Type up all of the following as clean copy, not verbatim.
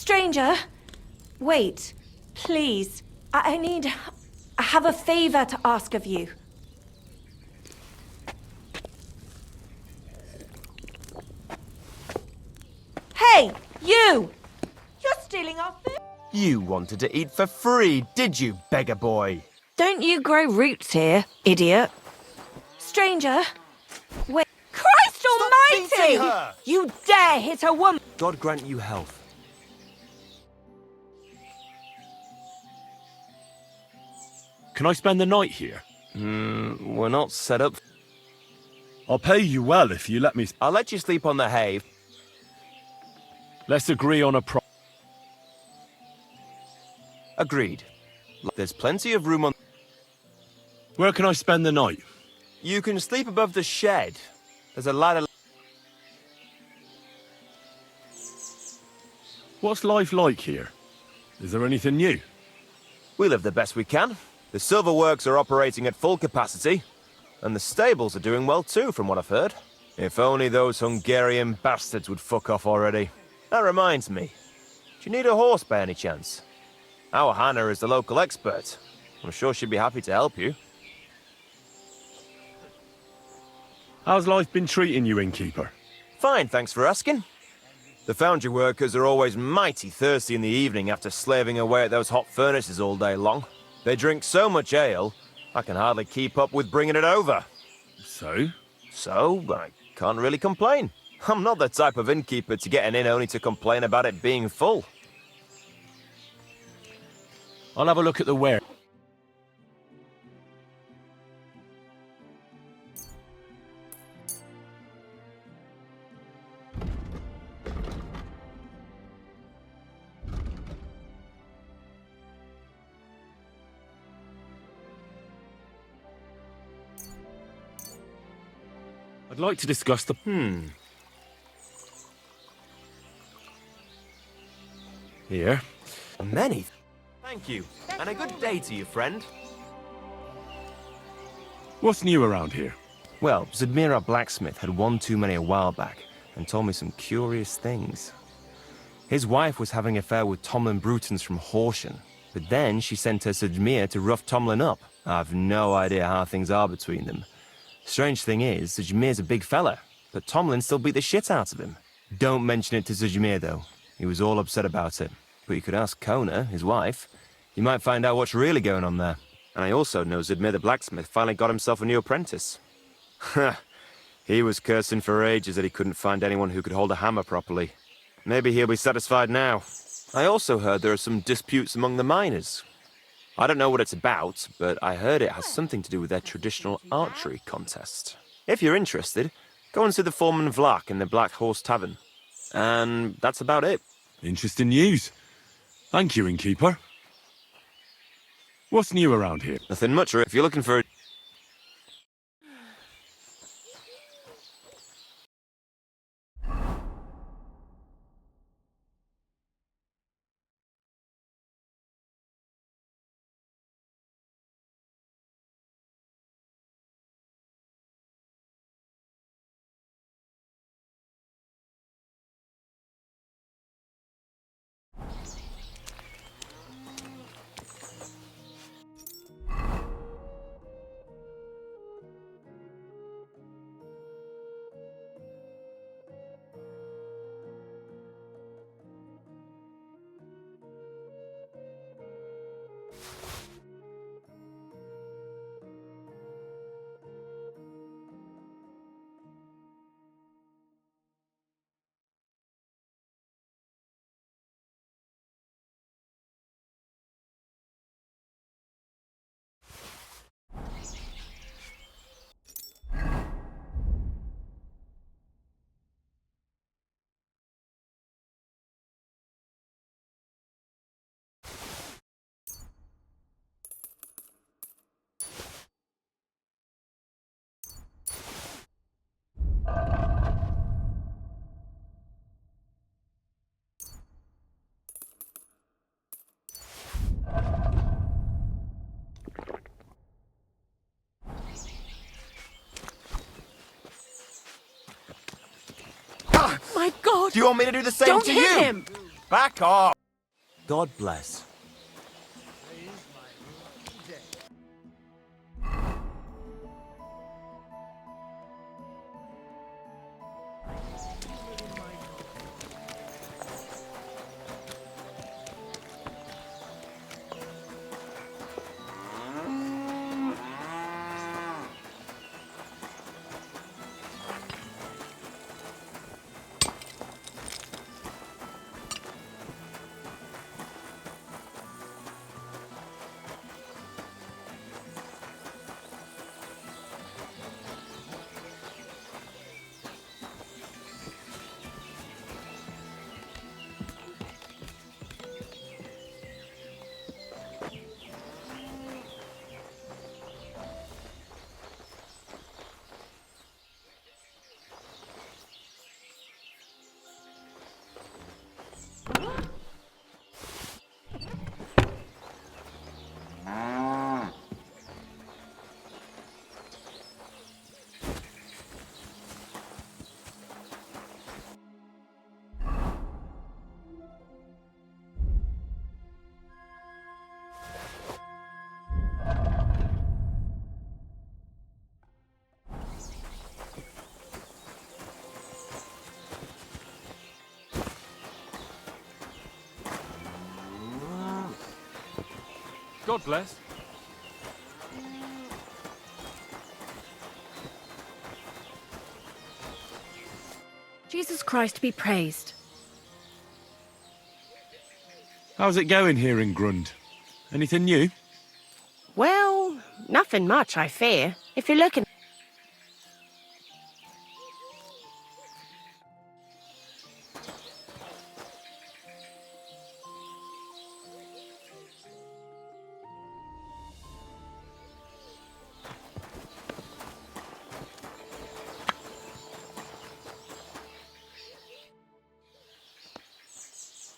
Stranger, wait, please. I have a favor to ask of you. Hey, you! You're stealing our food! You wanted to eat for free, did you, beggar boy? Don't you grow roots here, idiot? Stranger, wait. Christ almighty! Her. You dare hit a woman! God grant you health. Can I spend the night here? We're not set up. I'll pay you well if you let me... I'll let you sleep on the hay. Let's agree on a price. Agreed. There's plenty of room on... Where can I spend the night? You can sleep above the shed. There's a ladder... What's life like here? Is there anything new? We live the best we can. The silver works are operating at full capacity. And the stables are doing well too, from what I've heard. If only those Hungarian bastards would fuck off already. That reminds me. Do you need a horse by any chance? Our Hannah is the local expert. I'm sure she'd be happy to help you. How's life been treating you, Innkeeper? Fine, thanks for asking. The foundry workers are always mighty thirsty in the evening after slaving away at those hot furnaces all day long. They drink so much ale, I can hardly keep up with bringing it over. So? So, I can't really complain. I'm not the type of innkeeper to get an inn only to complain about it being full. I'll have a look at the ware. I'd like to discuss the... Here. Many. Thank you. And a good day to you, friend. What's new around here? Well, Zdimir, our blacksmith, had one too many a while back and told me some curious things. His wife was having an affair with Thomlin Bruthans from Horschan, but then she sent her Zdimir to rough Thomlin up. I've no idea how things are between them. Strange thing is, Zdimir's a big fella, but Thomlin still beat the shit out of him. Don't mention it to Zdimir, though. He was all upset about it. But you could ask Kona, his wife. You might find out what's really going on there. And I also know Zdimir the blacksmith finally got himself a new apprentice. Ha! He was cursing for ages that he couldn't find anyone who could hold a hammer properly. Maybe he'll be satisfied now. I also heard there are some disputes among the miners. I don't know what it's about, but I heard it has something to do with their traditional archery contest. If you're interested, go and see the foreman Vlak in the Black Horse Tavern. And that's about it. Interesting news. Thank you, Innkeeper. What's new around here? Nothing much, if you're looking for a... My God! Do you want me to do the same Don't to hit you? him! Back off! God bless. God bless. Jesus Christ be praised. How's it going here in Grund? Anything new? Well, nothing much, I fear. If you're looking...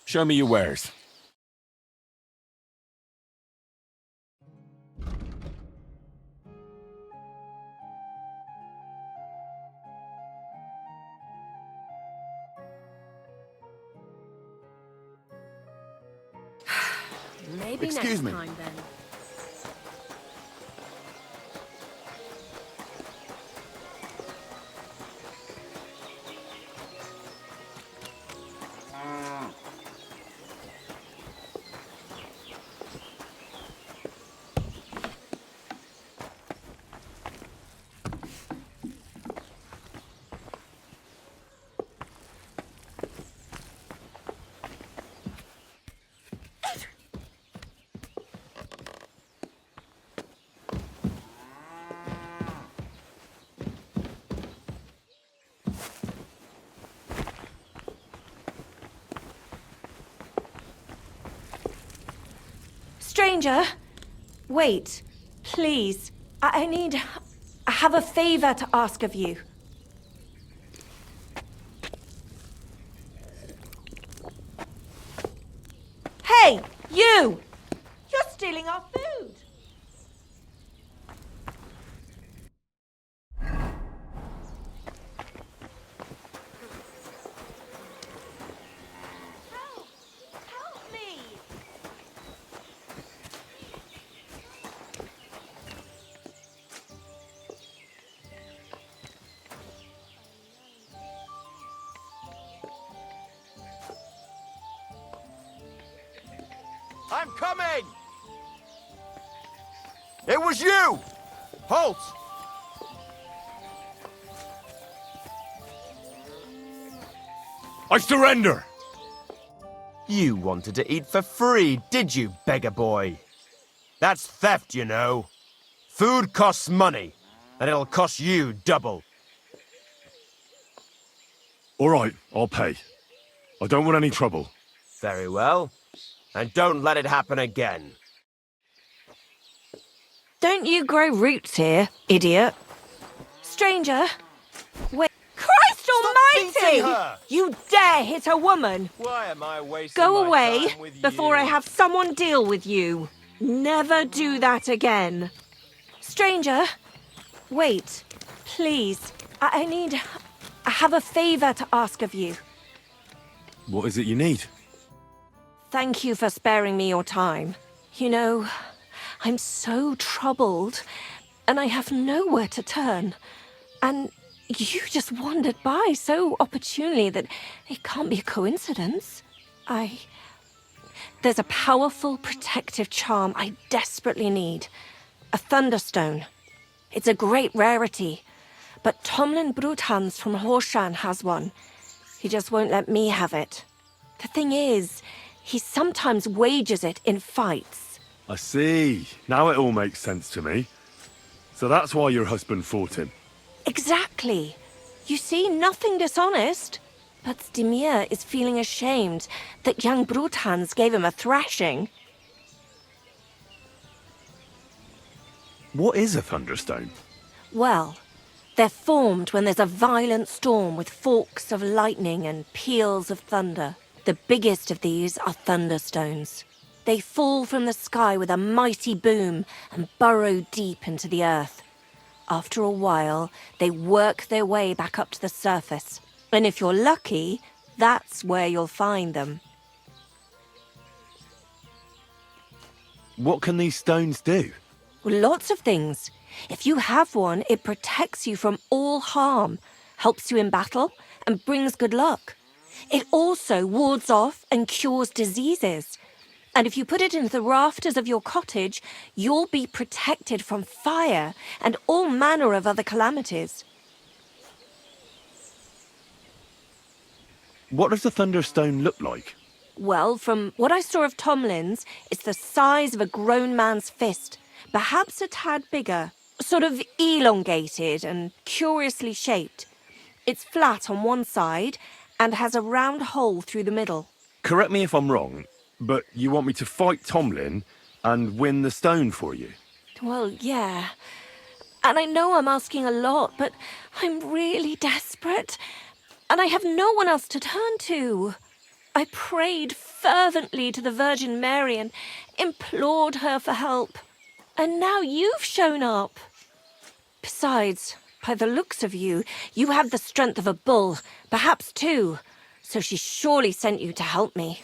Show me your wares. Maybe Excuse next me. time then. Stranger, wait, please. I have a favor to ask of you. Hey, you! You're stealing our food! Help! Help me! I'm coming! It was you! Halt! I surrender! You wanted to eat for free, did you, beggar boy? That's theft, you know. Food costs money, and it'll cost you double. All right, I'll pay. I don't want any trouble. Very well. And don't let it happen again. Don't you grow roots here, idiot? Stranger, wait. Christ beating almighty! her! You dare hit a woman! Why am I wasting Go my away time with before you? I have someone deal with you. Never do that again. Stranger, wait, please. I have a favor to ask of you. What is it you need? Thank you for sparing me your time. You know, I'm so troubled, and I have nowhere to turn. And you just wandered by so opportunely that it can't be a coincidence. There's a powerful protective charm I desperately need. A Thunderstone. It's a great rarity, but Thomlin Bruthans from Horschan has one. He just won't let me have it. The thing is, he sometimes wages it in fights. I see. Now it all makes sense to me. So that's why your husband fought him. Exactly. You see, nothing dishonest. But Zdimir is feeling ashamed that young Bruthans gave him a thrashing. What is a Thunderstone? Well, they're formed when there's a violent storm with forks of lightning and peals of thunder. The biggest of these are Thunderstones. They fall from the sky with a mighty boom and burrow deep into the earth. After a while, they work their way back up to the surface. And if you're lucky, that's where you'll find them. What can these stones do? Well, lots of things. If you have one, it protects you from all harm, helps you in battle, and brings good luck. It also wards off and cures diseases. And if you put it into the rafters of your cottage, you'll be protected from fire and all manner of other calamities. What does the Thunderstone look like? Well, from what I saw of Thomlin's, it's the size of a grown man's fist, perhaps a tad bigger, sort of elongated and curiously shaped. It's flat on one side and has a round hole through the middle. Correct me if I'm wrong, but you want me to fight Thomlin and win the stone for you? Well, yeah. And I know I'm asking a lot, but I'm really desperate. And I have no one else to turn to. I prayed fervently to the Virgin Mary and implored her for help. And now you've shown up. Besides, by the looks of you, you have the strength of a bull, perhaps two. So she surely sent you to help me.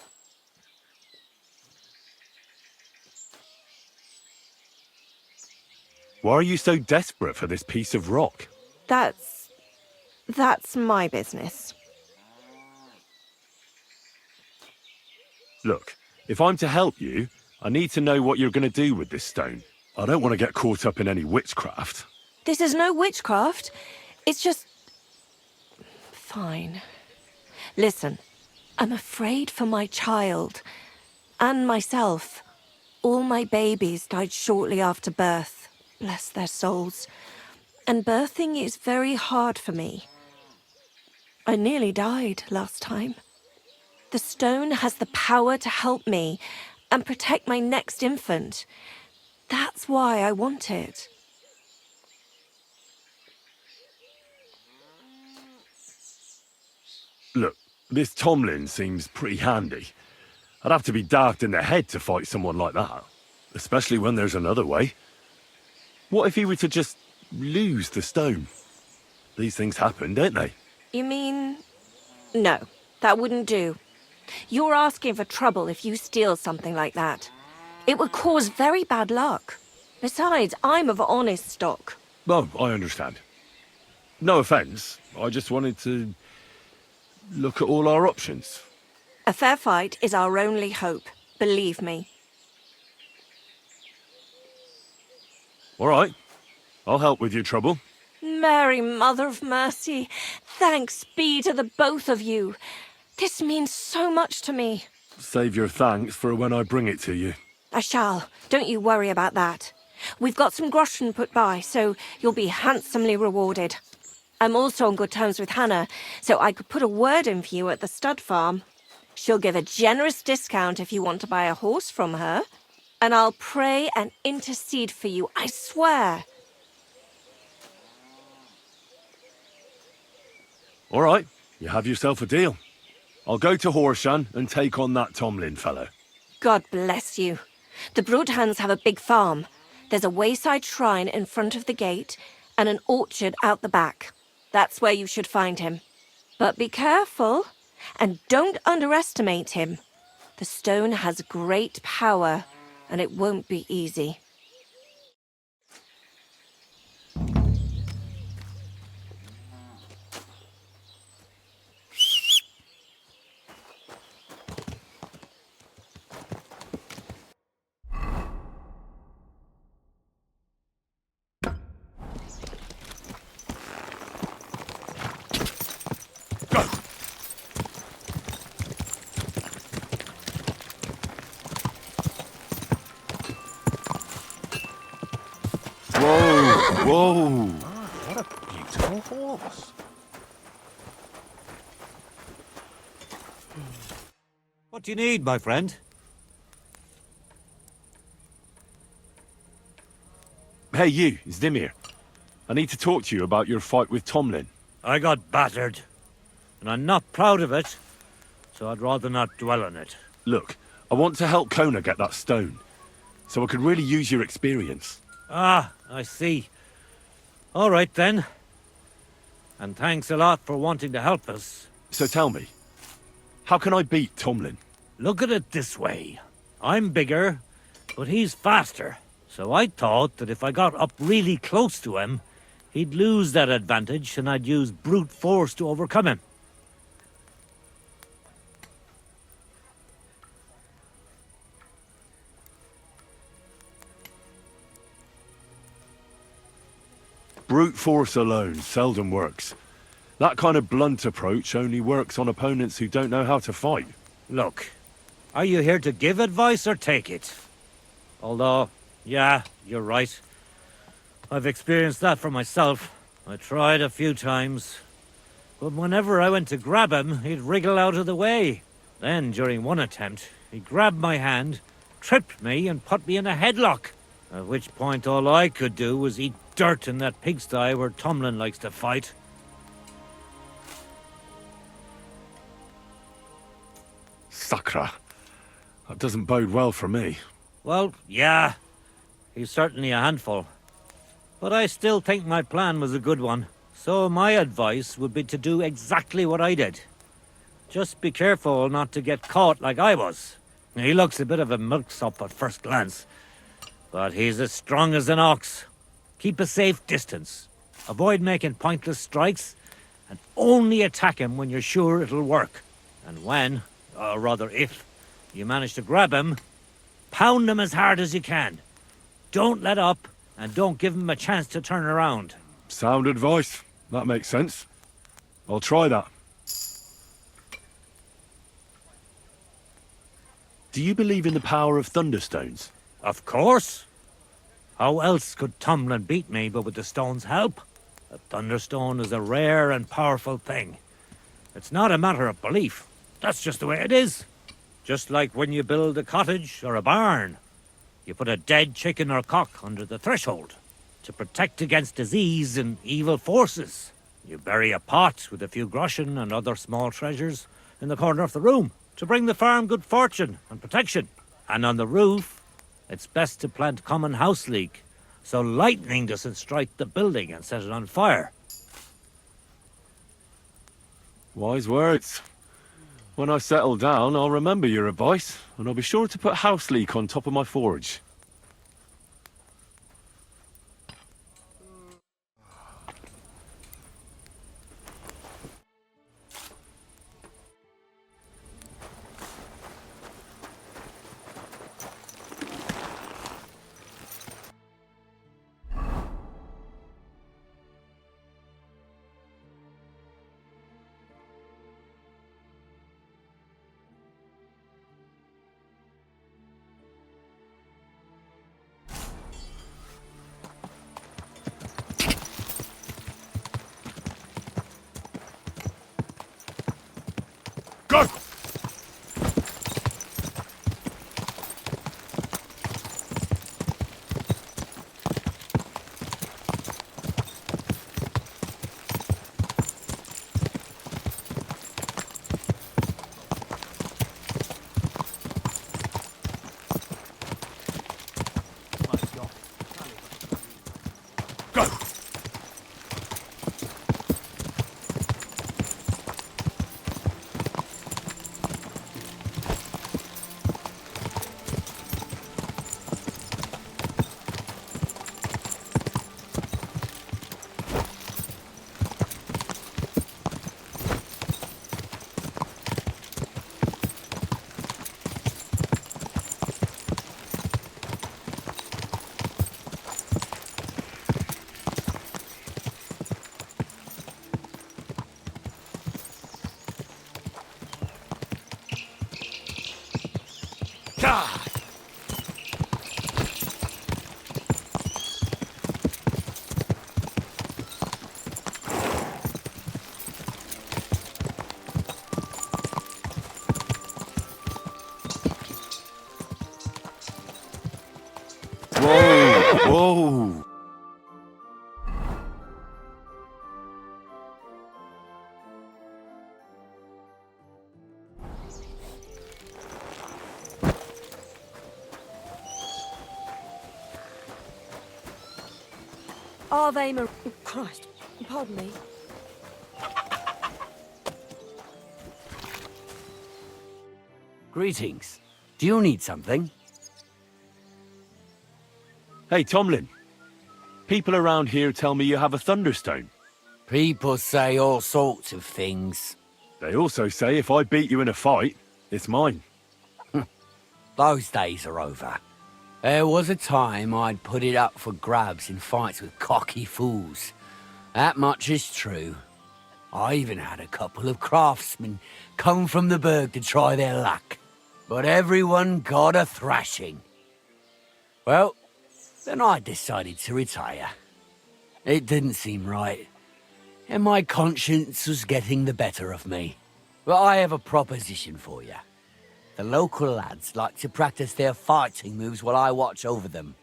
Why are you so desperate for this piece of rock? That's my business. Look, if I'm to help you, I need to know what you're going to do with this stone. I don't want to get caught up in any witchcraft. This is no witchcraft. It's just... Fine. Listen, I'm afraid for my child. And myself. All my babies died shortly after birth. Bless their souls. And birthing is very hard for me. I nearly died last time. The stone has the power to help me and protect my next infant. That's why I want it. Look, this Thomlin seems pretty handy. I'd have to be daft in the head to fight someone like that, especially when there's another way. What if he were to just lose the stone? These things happen, don't they? You mean... No, that wouldn't do. You're asking for trouble if you steal something like that. It would cause very bad luck. Besides, I'm of honest stock. Oh, I understand. No offence, I just wanted to look at all our options. A fair fight is our only hope, believe me. All right, I'll help with your trouble. Mary, Mother of Mercy, thanks be to the both of you. This means so much to me. Save your thanks for when I bring it to you. I shall. Don't you worry about that. We've got some groschen put by, so you'll be handsomely rewarded. I'm also on good terms with Hannah, so I could put a word in for you at the stud farm. She'll give a generous discount if you want to buy a horse from her. And I'll pray and intercede for you, I swear. All right, you have yourself a deal. I'll go to Horschan and take on that Thomlin fellow. God bless you. The Bruthans have a big farm. There's a wayside shrine in front of the gate and an orchard out the back. That's where you should find him. But be careful, and don't underestimate him. The stone has great power, and it won't be easy. Whoa! What a beautiful horse. What do you need, my friend? Hey you, Zdimir. I need to talk to you about your fight with Thomlin. I got battered, and I'm not proud of it, so I'd rather not dwell on it. Look, I want to help Kona get that stone, so I could really use your experience. Ah, I see. All right, then. And thanks a lot for wanting to help us. So tell me, how can I beat Thomlin? Look at it this way. I'm bigger, but he's faster. So I thought that if I got up really close to him, he'd lose that advantage and I'd use brute force to overcome him. Brute force alone seldom works. That kind of blunt approach only works on opponents who don't know how to fight. Look, are you here to give advice or take it? Although, yeah, you're right. I've experienced that for myself. I tried a few times. But whenever I went to grab him, he'd wriggle out of the way. Then, during one attempt, he grabbed my hand, tripped me, and put me in a headlock. At which point all I could do was eat dirt in that pigsty where Thomlin likes to fight. Sakra. That doesn't bode well for me. Well, yeah, he's certainly a handful. But I still think my plan was a good one. So my advice would be to do exactly what I did. Just be careful not to get caught like I was. He looks a bit of a milksop at first glance, but he's as strong as an ox. Keep a safe distance. Avoid making pointless strikes, and only attack him when you're sure it'll work. And when, or rather if, you manage to grab him, pound him as hard as you can. Don't let up, and don't give him a chance to turn around. Sound advice. That makes sense. I'll try that. Do you believe in the power of Thunderstones? Of course. How else could Thomlin beat me but with the stone's help? A Thunderstone is a rare and powerful thing. It's not a matter of belief. That's just the way it is. Just like when you build a cottage or a barn. You put a dead chicken or cock under the threshold to protect against disease and evil forces. You bury a pot with a few groschen and other small treasures in the corner of the room to bring the farm good fortune and protection. And on the roof, it's best to plant common house leek, so lightning doesn't strike the building and set it on fire. Wise words. When I settle down, I'll remember your advice, and I'll be sure to put house leek on top of my forge. God! Whoa! Whoa! Ave Maria. Christ, pardon me. Greetings. Do you need something? Hey, Thomlin. People around here tell me you have a Thunderstone. People say all sorts of things. They also say if I beat you in a fight, it's mine. Those days are over. There was a time I'd put it up for grabs in fights with cocky fools. That much is true. I even had a couple of craftsmen come from the burg to try their luck. But everyone got a thrashing. Well, then I decided to retire. It didn't seem right, and my conscience was getting the better of me. But I have a proposition for you. The local lads like to practice their fighting moves while I watch over them.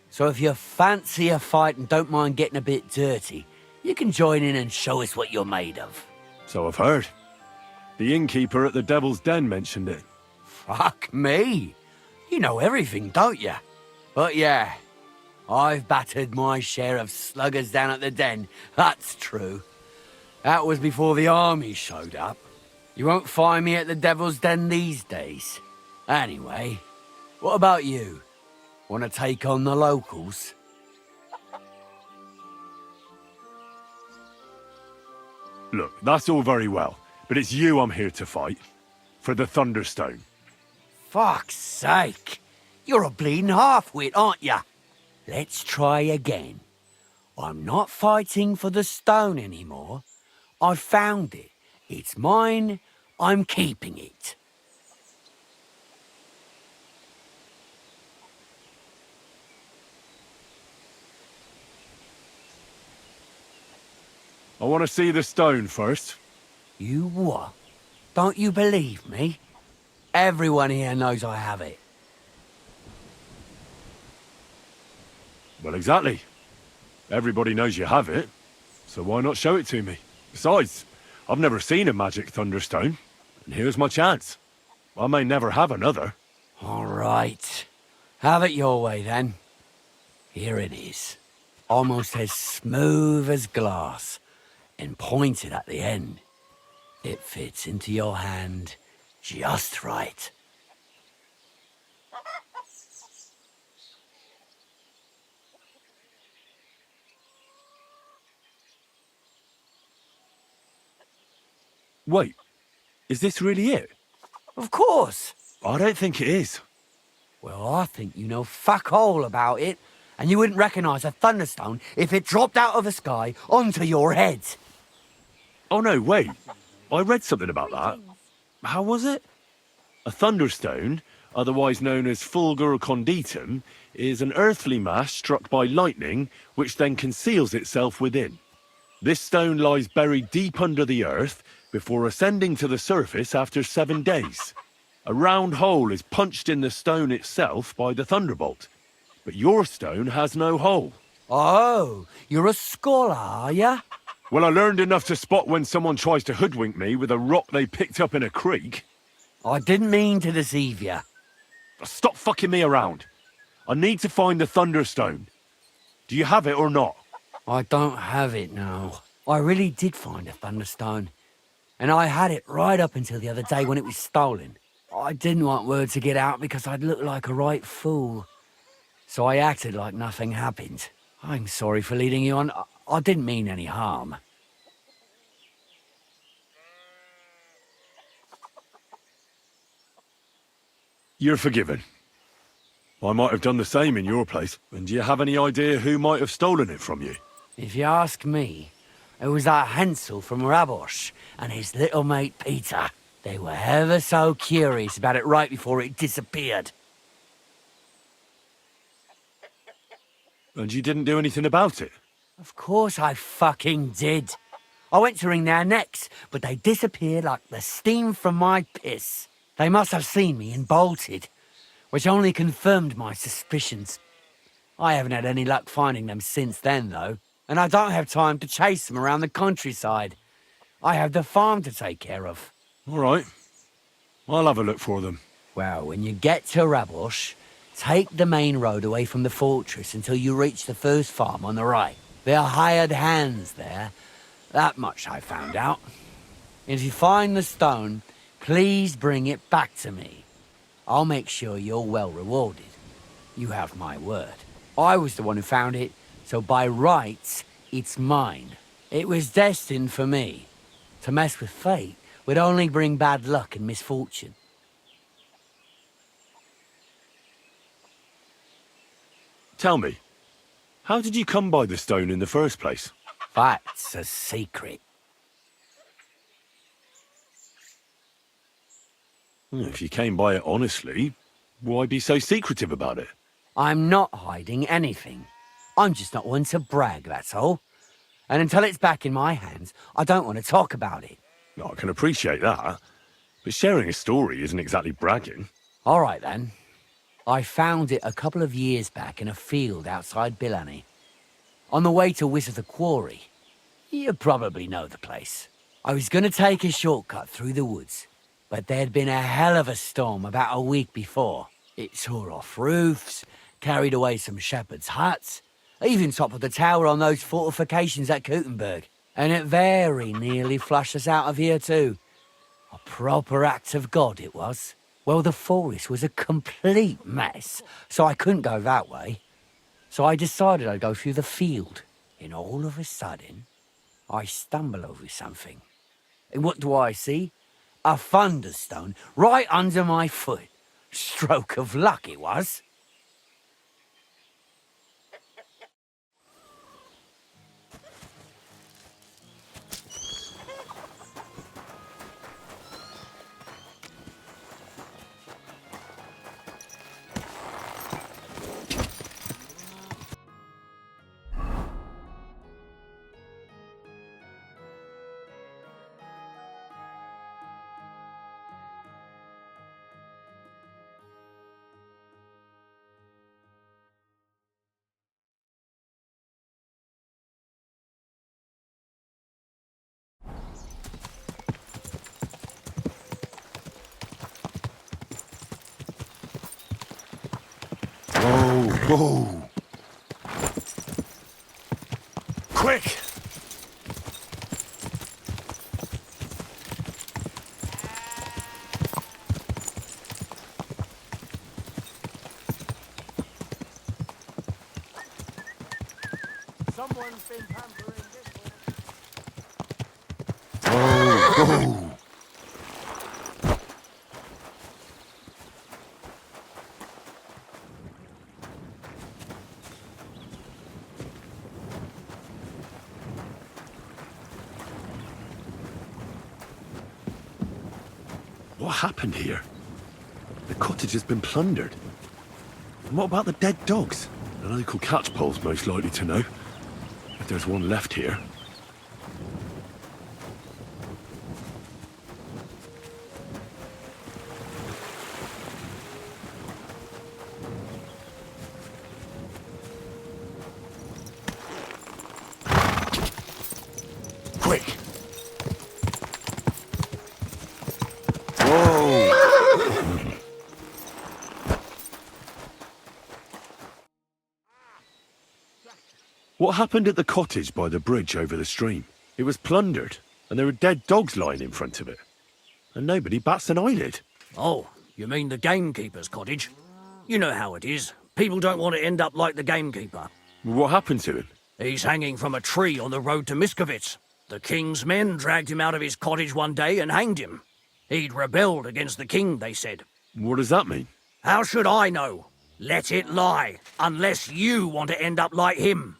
So if you fancy a fight and don't mind getting a bit dirty, you can join in and show us what you're made of. So I've heard. The innkeeper at the Devil's Den mentioned it. Fuck me. You know everything, don't you? But yeah, I've battered my share of sluggers down at the den, that's true. That was before the army showed up. You won't find me at the Devil's Den these days. Anyway, what about you? Want to take on the locals? Look, that's all very well, but it's you I'm here to fight. For the Thunderstone. Fuck's sake. You're a bleeding half-wit, aren't ya? Let's try again. I'm not fighting for the stone anymore. I found it. It's mine. I'm keeping it. I want to see the stone first. You what? Don't you believe me? Everyone here knows I have it. Well, exactly. Everybody knows you have it, so why not show it to me? Besides, I've never seen a magic Thunderstone, and here's my chance. I may never have another. All right. Have it your way, then. Here it is. Almost as smooth as glass, and pointed at the end. It fits into your hand just right. Wait, is this really it? Of course. I don't think it is. Well, I think you know fuck all about it, and you wouldn't recognize a Thunderstone if it dropped out of the sky onto your head. Oh no, wait. I read something about that. How was it? A Thunderstone, otherwise known as fulgur conditum, is an earthly mass struck by lightning, which then conceals itself within. This stone lies buried deep under the earth before ascending to the surface after 7 days. A round hole is punched in the stone itself by the thunderbolt, but your stone has no hole. Oh, you're a scholar, are ya? Well, I learned enough to spot when someone tries to hoodwink me with a rock they picked up in a creek. I didn't mean to deceive ya. Stop fucking me around. I need to find the Thunderstone. Do you have it or not? I don't have it now. I really did find a Thunderstone. And I had it right up until the other day when it was stolen. I didn't want word to get out because I'd look like a right fool. So I acted like nothing happened. I'm sorry for leading you on. I didn't mean any harm. You're forgiven. I might have done the same in your place. And do you have any idea who might have stolen it from you? If you ask me, it was that Hensel from Raborsch and his little mate Peter. They were ever so curious about it right before it disappeared. And you didn't do anything about it? Of course I fucking did. I went to wring their necks, but they disappeared like the steam from my piss. They must have seen me and bolted, which only confirmed my suspicions. I haven't had any luck finding them since then, though, and I don't have time to chase them around the countryside. I have the farm to take care of. All right. I'll have a look for them. Well, when you get to Rabosch, take the main road away from the fortress until you reach the first farm on the right. There are hired hands there. That much I found out. If you find the stone, please bring it back to me. I'll make sure you're well rewarded. You have my word. I was the one who found it, so by rights, it's mine. It was destined for me. To mess with fate would only bring bad luck and misfortune. Tell me, how did you come by the stone in the first place? That's a secret. If you came by it honestly, why be so secretive about it? I'm not hiding anything. I'm just not one to brag, that's all. And until it's back in my hands, I don't want to talk about it. I can appreciate that, but sharing a story isn't exactly bragging. All right, then. I found it a couple of years back in a field outside Billany. On the way to Wizard the Quarry. You probably know the place. I was going to take a shortcut through the woods, but there'd been a hell of a storm about a week before. It tore off roofs, carried away some shepherds' huts, even toppled the tower on those fortifications at Kuttenberg. And it very nearly flushed us out of here too. A proper act of God it was. Well, the forest was a complete mess, so I couldn't go that way. So I decided I'd go through the field. And all of a sudden, I stumble over something. And what do I see? A Thunderstone right under my foot. Stroke of luck it was. Whoa! Quick! Someone's been pampering this Whoa! What happened here? The cottage has been plundered. And what about the dead dogs? The local catchpole's most likely to know, if there's one left here. Quick! What happened at the cottage by the bridge over the stream? It was plundered, and there are dead dogs lying in front of it. And nobody bats an eyelid. Oh, you mean the gamekeeper's cottage? You know how it is. People don't want to end up like the gamekeeper. What happened to him? He's hanging from a tree on the road to Miskovitz. The king's men dragged him out of his cottage one day and hanged him. He'd rebelled against the king, they said. What does that mean? How should I know? Let it lie, unless you want to end up like him.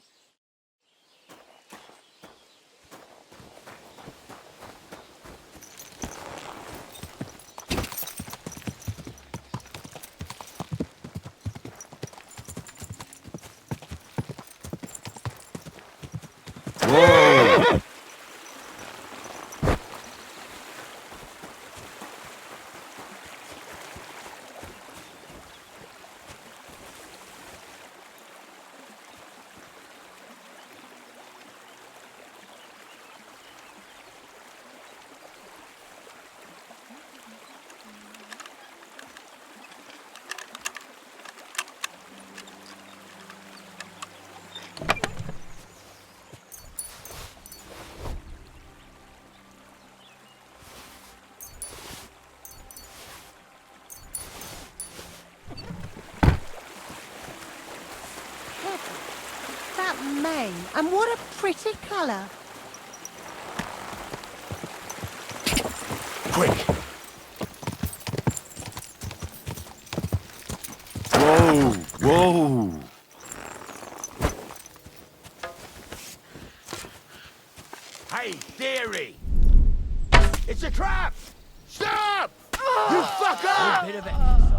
say, and what a pretty colour. Quick! Whoa! Whoa! Hey, dearie! It's a trap! Stop! You fucker! A bit of exercise.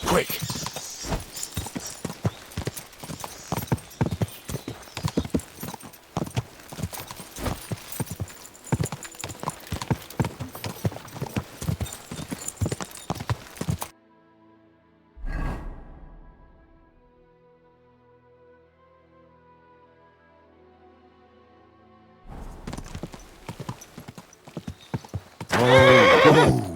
Quick! Whoa!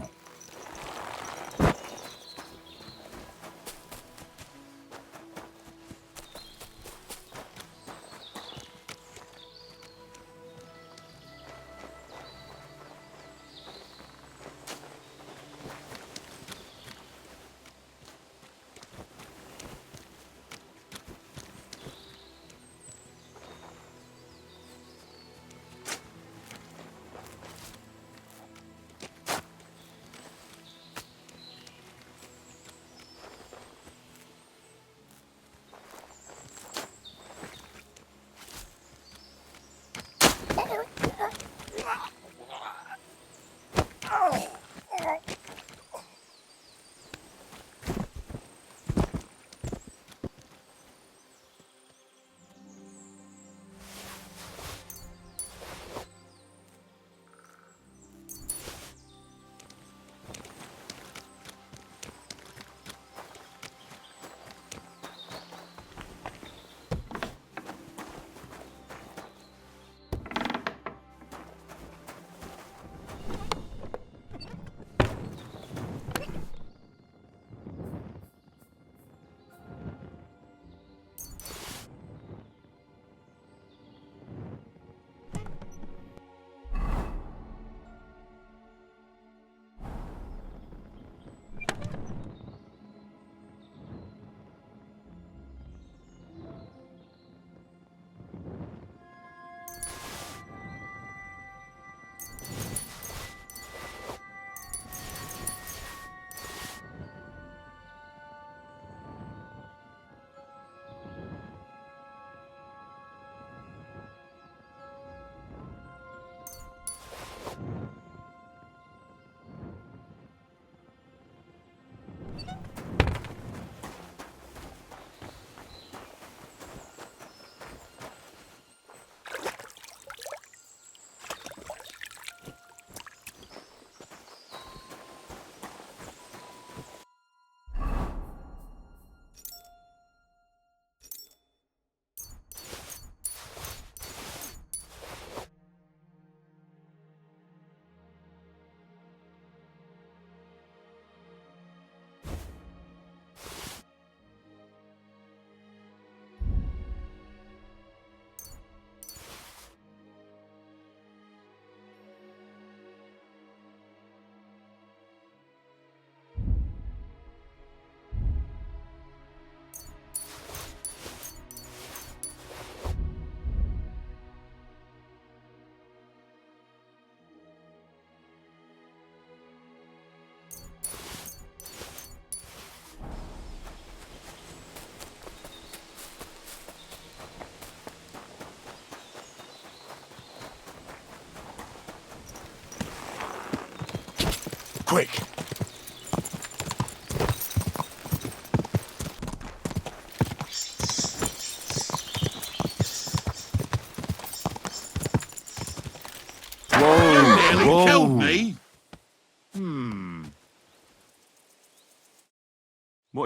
Quick!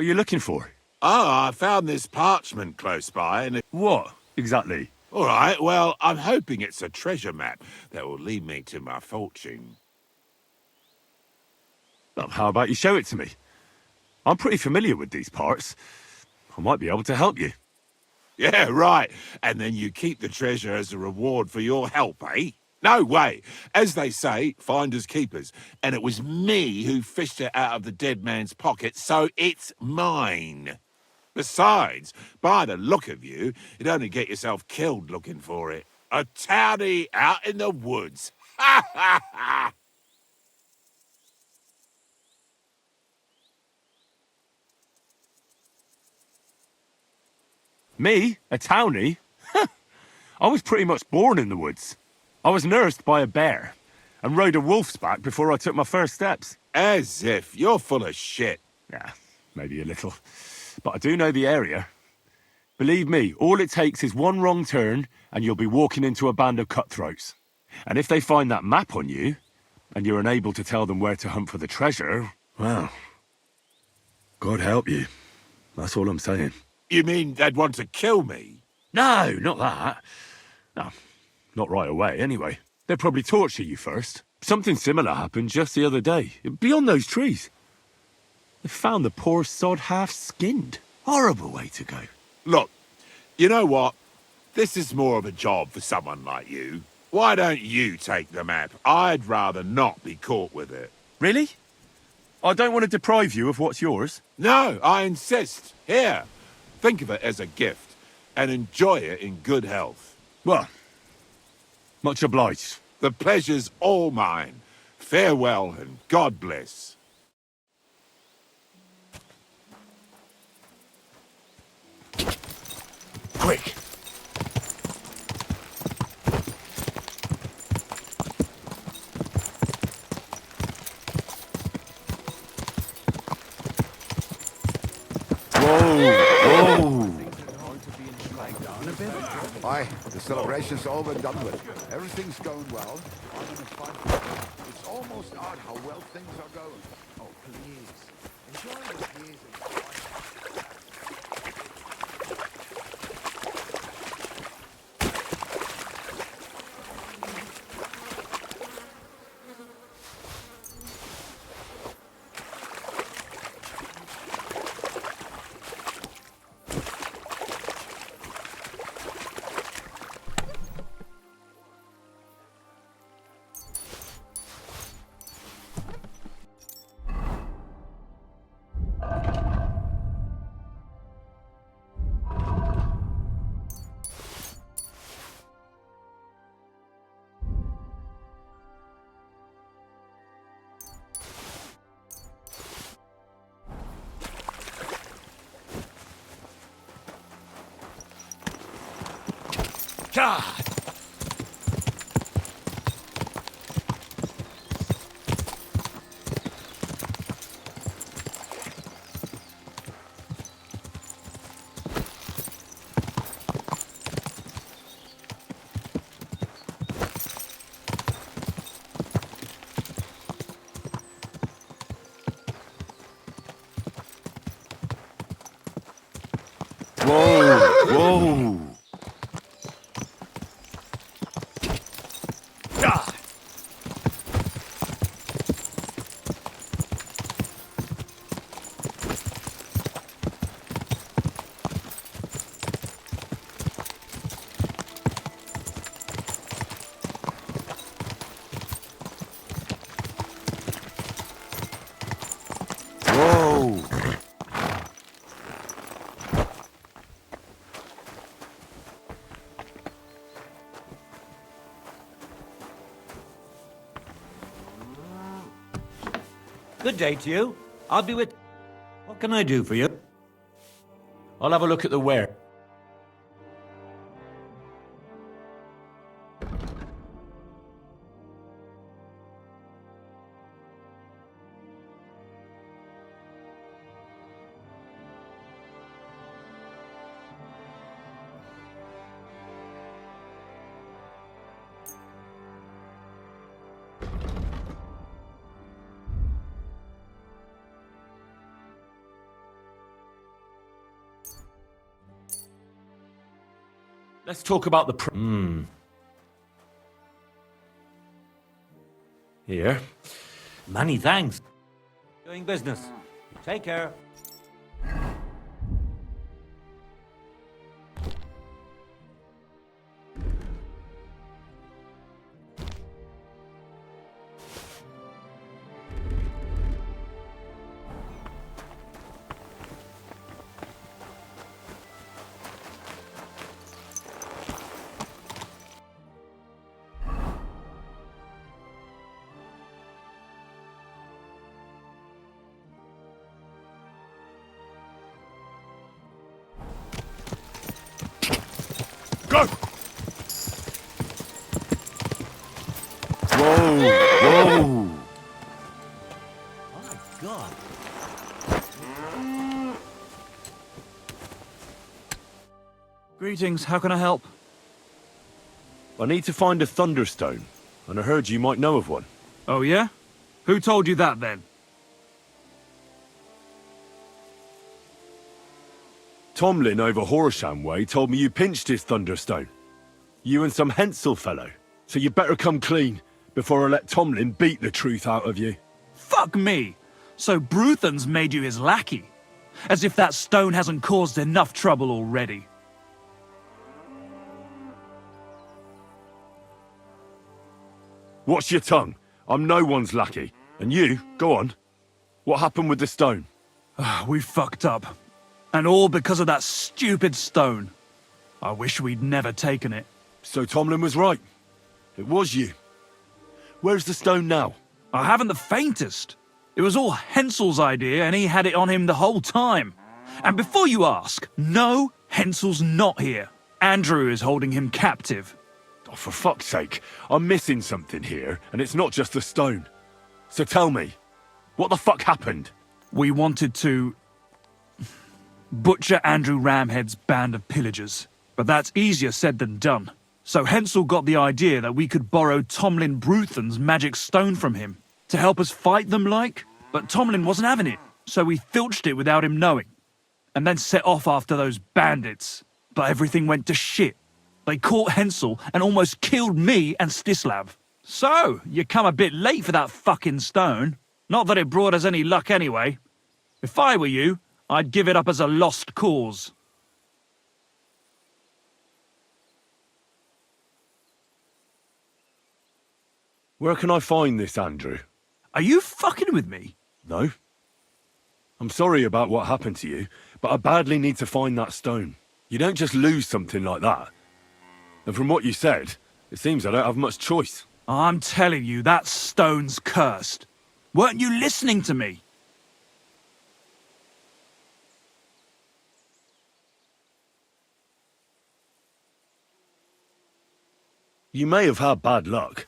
are you looking for? Oh, I found this parchment close by, and What, exactly? all right, well, I'm hoping it's a treasure map that will lead me to my fortune. Well, how about you show it to me? I'm pretty familiar with these parts. I might be able to help you. Yeah, right. And then you keep the treasure as a reward for your help, eh? No way. As they say, finders keepers. And it was me who fished it out of the dead man's pocket, so it's mine. Besides, by the look of you, you'd only get yourself killed looking for it. A townie out in the woods. Ha ha ha! Me? A townie? I was pretty much born in the woods. I was nursed by a bear and rode a wolf's back before I took my first steps. As if. You're full of shit. Yeah, maybe a little. But I do know the area. Believe me, all it takes is one wrong turn and you'll be walking into a band of cutthroats. And if they find that map on you, and you're unable to tell them where to hunt for the treasure, well, God help you. That's all I'm saying. You mean they'd want to kill me? No, not that. No, not right away, anyway. They'll probably torture you first. Something similar happened just the other day, beyond those trees. They found the poor sod half-skinned. Horrible way to go. Look, you know what? This is more of a job for someone like you. Why don't you take the map? I'd rather not be caught with it. Really? I don't want to deprive you of what's yours. No, I insist. Here, think of it as a gift, and enjoy it in good health. Well, much obliged. The pleasure's all mine. Farewell, and God bless. Quick! Aye, the celebration's all been done with. Everything's going well. I'm in a fine. It's almost odd how well things are going. Oh, please. Enjoy the years God! Whoa! Whoa! Good day to you. I'll be with... What can I do for you? I'll have a look at the ware. Let's talk about the Here. Many thanks. Doing business. Take care. Go! Whoa! Whoa! My God. Greetings, how can I help? I need to find a Thunderstone, and I heard you might know of one. Oh yeah? Who told you that then? Thomlin over Horschan way told me you pinched his Thunderstone. You and some Hensel fellow. So you better come clean before I let Thomlin beat the truth out of you. Fuck me! So Bruthans made you his lackey? As if that stone hasn't caused enough trouble already. Watch your tongue. I'm no one's lackey. And you, go on. What happened with the stone? We fucked up. And all because of that stupid stone. I wish we'd never taken it. So Thomlin was right. It was you. Where's the stone now? I haven't the faintest. It was all Hensel's idea and he had it on him the whole time. And before you ask, no, Hensel's not here. Andrew is holding him captive. Oh, for fuck's sake. I'm missing something here, and it's not just the stone. So tell me, what the fuck happened? We wanted to butcher Andrew Ramhead's band of pillagers, but that's easier said than done. So Hensel got the idea that we could borrow Thomlin Bruthans' magic stone from him to help us fight them like, but Thomlin wasn't having it, so we filched it without him knowing, and then set off after those bandits. But everything went to shit. They caught Hensel and almost killed me and Stislav. So, you come a bit late for that fucking stone. Not that it brought us any luck anyway. If I were you, I'd give it up as a lost cause. Where can I find this, Andrew? Are you fucking with me? No. I'm sorry about what happened to you, but I badly need to find that stone. You don't just lose something like that. And from what you said, it seems I don't have much choice. I'm telling you, that stone's cursed. Weren't you listening to me? You may have had bad luck,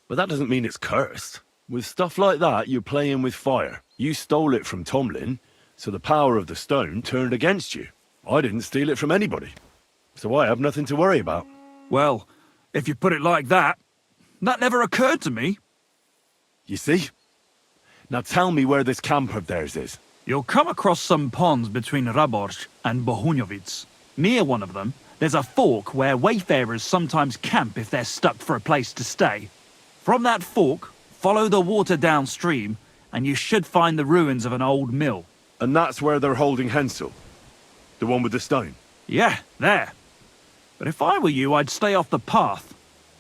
but that doesn't mean it's cursed. With stuff like that, you're playing with fire. You stole it from Thomlin, so the power of the stone turned against you. I didn't steal it from anybody, so I have nothing to worry about. Well, if you put it like that, that never occurred to me. You see? Now tell me where this camp of theirs is. You'll come across some ponds between Rabosch and Bohunyek. Near one of them, there's a fork where wayfarers sometimes camp if they're stuck for a place to stay. From that fork, follow the water downstream, and you should find the ruins of an old mill. And that's where they're holding Hensel? The one with the stone? Yeah, there. But if I were you, I'd stay off the path.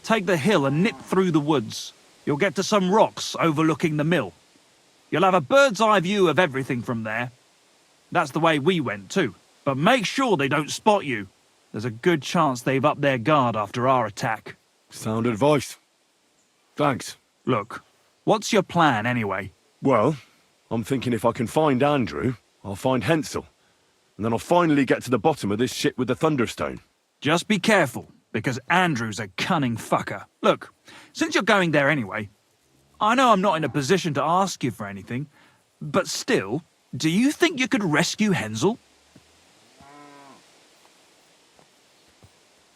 Take the hill and nip through the woods. You'll get to some rocks overlooking the mill. You'll have a bird's eye view of everything from there. That's the way we went too. But make sure they don't spot you. There's a good chance they've upped their guard after our attack. Sound advice. Thanks. Look, what's your plan anyway? Well, I'm thinking if I can find Andrew, I'll find Hensel. And then I'll finally get to the bottom of this shit with the Thunderstone. Just be careful, because Andrew's a cunning fucker. Look, since you're going there anyway, I know I'm not in a position to ask you for anything, but still, do you think you could rescue Hensel?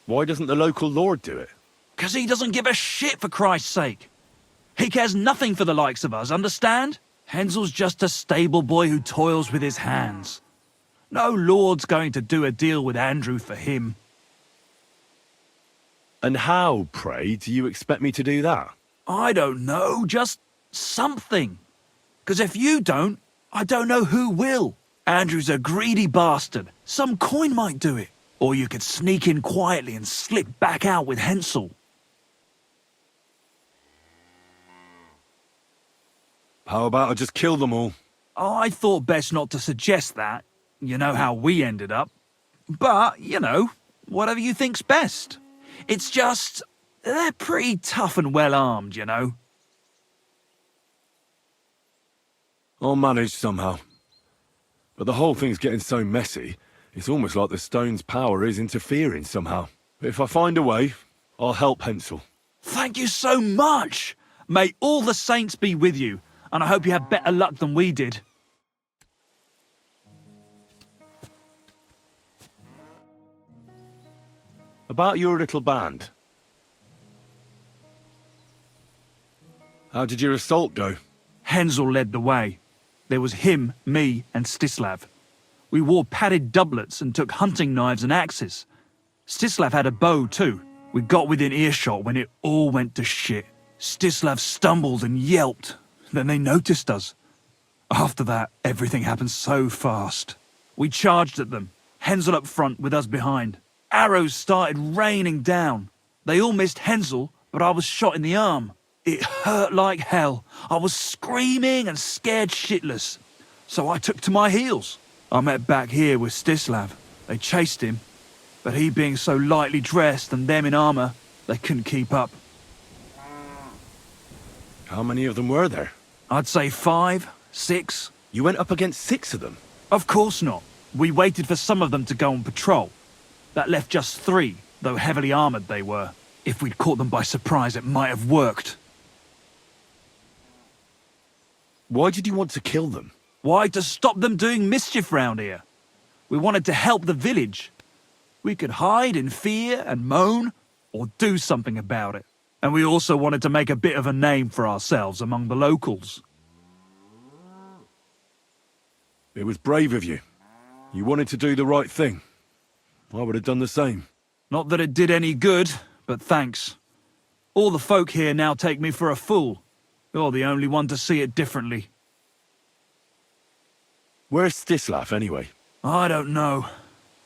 Why doesn't the local lord do it? 'Cause he doesn't give a shit, for Christ's sake. He cares nothing for the likes of us, understand? Hensel's just a stable boy who toils with his hands. No lord's going to do a deal with Andrew for him. And how, pray, do you expect me to do that? I don't know, just something. Because if you don't, I don't know who will. Andrew's a greedy bastard. Some coin might do it. Or you could sneak in quietly and slip back out with Hensel. How about I just kill them all? I thought best not to suggest that. You know how we ended up. But, you know, whatever you think's best. It's just, they're pretty tough and well armed, you know. I'll manage somehow. But the whole thing's getting so messy, it's almost like the stone's power is interfering somehow. If I find a way, I'll help Hensel. Thank you so much! May all the saints be with you, and I hope you have better luck than we did. About your little band. How did your assault go? Hensel led the way. There was him, me, and Stislav. We wore padded doublets and took hunting knives and axes. Stislav had a bow too. We got within earshot when it all went to shit. Stislav stumbled and yelped. Then they noticed us. After that, everything happened so fast. We charged at them, Hensel up front with us behind. Arrows started raining down. They all missed Hensel, but I was shot in the arm. It hurt like hell. I was screaming and scared shitless. So I took to my heels. I met back here with Stislav. They chased him, but he being so lightly dressed and them in armour, they couldn't keep up. How many of them were there? I'd say 5, 6. You went up against 6 of them? Of course not. We waited for some of them to go on patrol. That left just 3, though heavily armoured they were. If we'd caught them by surprise, it might have worked. Why did you want to kill them? Why, to stop them doing mischief round here. We wanted to help the village. We could hide in fear and moan, or do something about it. And we also wanted to make a bit of a name for ourselves among the locals. It was brave of you. You wanted to do the right thing. I would have done the same. Not that it did any good, but thanks. All the folk here now take me for a fool. You're the only one to see it differently. Where's Stislav, anyway? I don't know.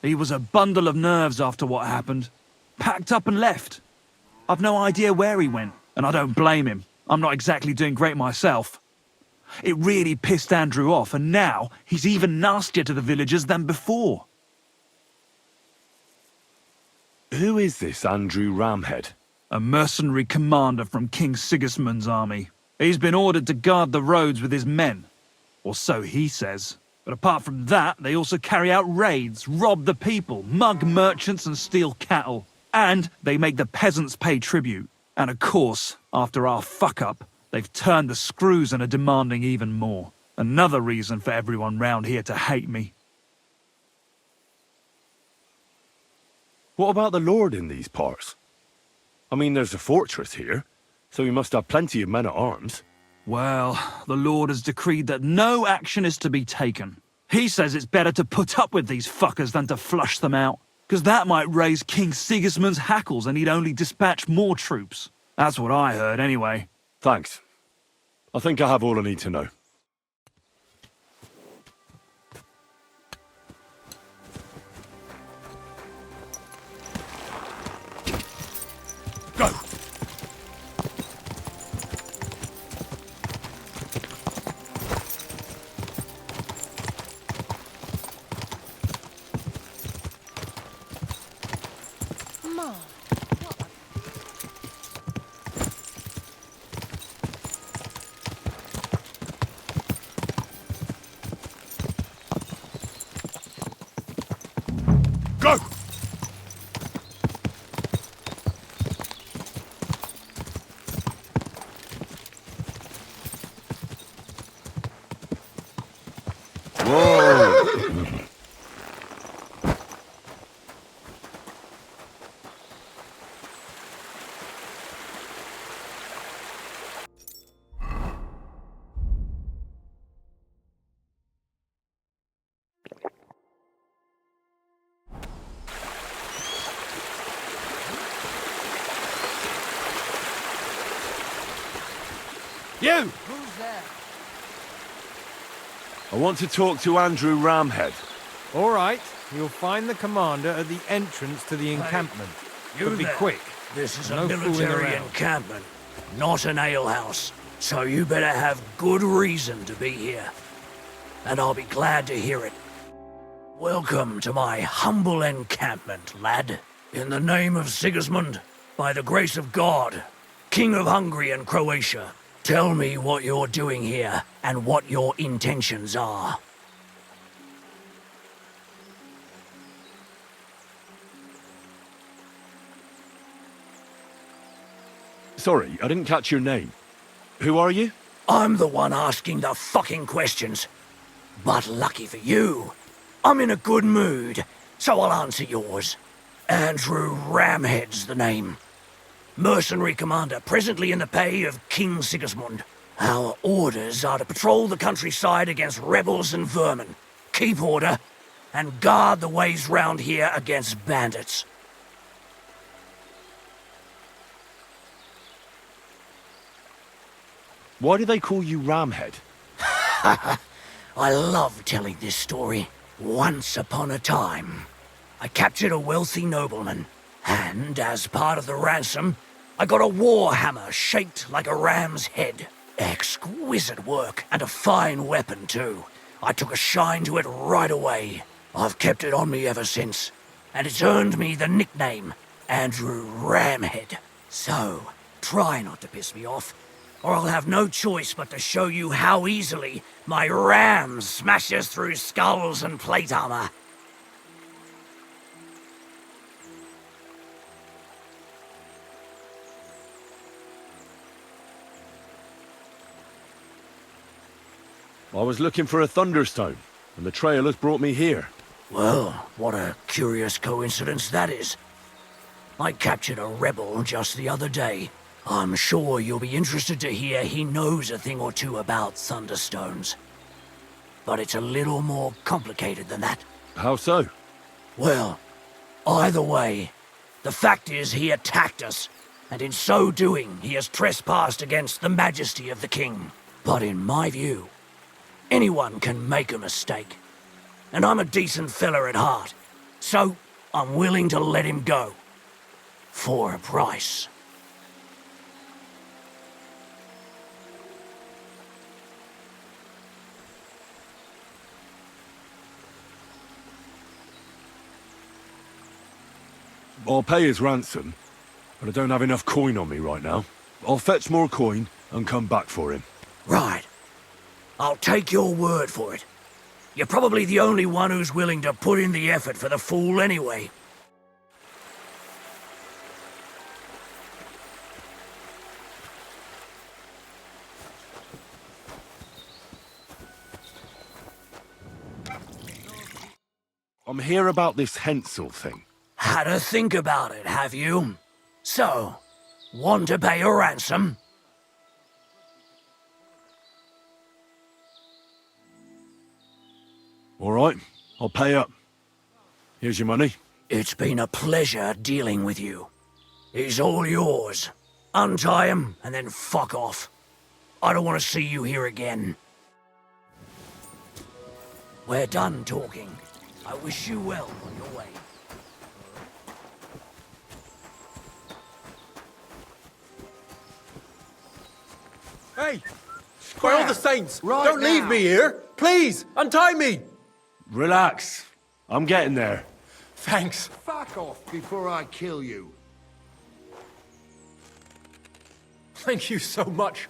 He was a bundle of nerves after what happened. Packed up and left. I've no idea where he went, and I don't blame him. I'm not exactly doing great myself. It really pissed Andrew off, and now he's even nastier to the villagers than before. Who is this Andrew Ramhead? A mercenary commander from King Sigismund's army. He's been ordered to guard the roads with his men. Or so he says. But apart from that, they also carry out raids, rob the people, mug merchants and steal cattle. And they make the peasants pay tribute. And of course, after our fuck-up, they've turned the screws and are demanding even more. Another reason for everyone round here to hate me. What about the Lord in these parts? I mean, there's a fortress here, so he must have plenty of men-at-arms. Well, the Lord has decreed that no action is to be taken. He says it's better to put up with these fuckers than to flush them out, because that might raise King Sigismund's hackles and he'd only dispatch more troops. That's what I heard, anyway. Thanks. I think I have all I need to know. Go! Mom. Go! You! Who's there? I want to talk to Andrew Ramhead. All right, you'll find the commander at the entrance to the encampment. You But be there. quick. This is No a fooling military around. encampment, not an alehouse. So you better have good reason to be here. And I'll be glad to hear it. Welcome to my humble encampment, lad. In the name of Sigismund, by the grace of God, King of Hungary and Croatia, tell me what you're doing here and what your intentions are. Sorry, I didn't catch your name. Who are you? I'm the one asking the fucking questions. But lucky for you, I'm in a good mood, so I'll answer yours. Andrew Ramhead's the name. Mercenary commander presently in the pay of King Sigismund. Our orders are to patrol the countryside against rebels and vermin, keep order, and guard the ways round here against bandits. Why do they call you Ramhead? I love telling this story. Once upon a time, I captured a wealthy nobleman, and as part of the ransom, I got a war hammer shaped like a ram's head. Exquisite work, and a fine weapon too. I took a shine to it right away. I've kept it on me ever since, and it's earned me the nickname Andrew Ramhead. So, try not to piss me off, or I'll have no choice but to show you how easily my ram smashes through skulls and plate armor. I was looking for a Thunderstone, and the trail has brought me here. Well, what a curious coincidence that is. I captured a rebel just the other day. I'm sure you'll be interested to hear he knows a thing or two about Thunderstones. But it's a little more complicated than that. How so? Well, either way, the fact is he attacked us, and in so doing he has trespassed against the majesty of the king. But in my view, anyone can make a mistake. And I'm a decent fella at heart, so I'm willing to let him go. For a price. I'll pay his ransom, but I don't have enough coin on me right now. I'll fetch more coin and come back for him. Right. I'll take your word for it. You're probably the only one who's willing to put in the effort for the fool anyway. I'm here about this Hensel thing. Had to think about it, have you? So, want to pay a ransom? All right, I'll pay up. Here's your money. It's been a pleasure dealing with you. He's all yours. Untie him and then fuck off. I don't want to see you here again. We're done talking. I wish you well on your way. Hey! By all the saints, Right don't leave now. me here! Please, untie me! Relax. I'm getting there. Thanks. Fuck off before I kill you. Thank you so much.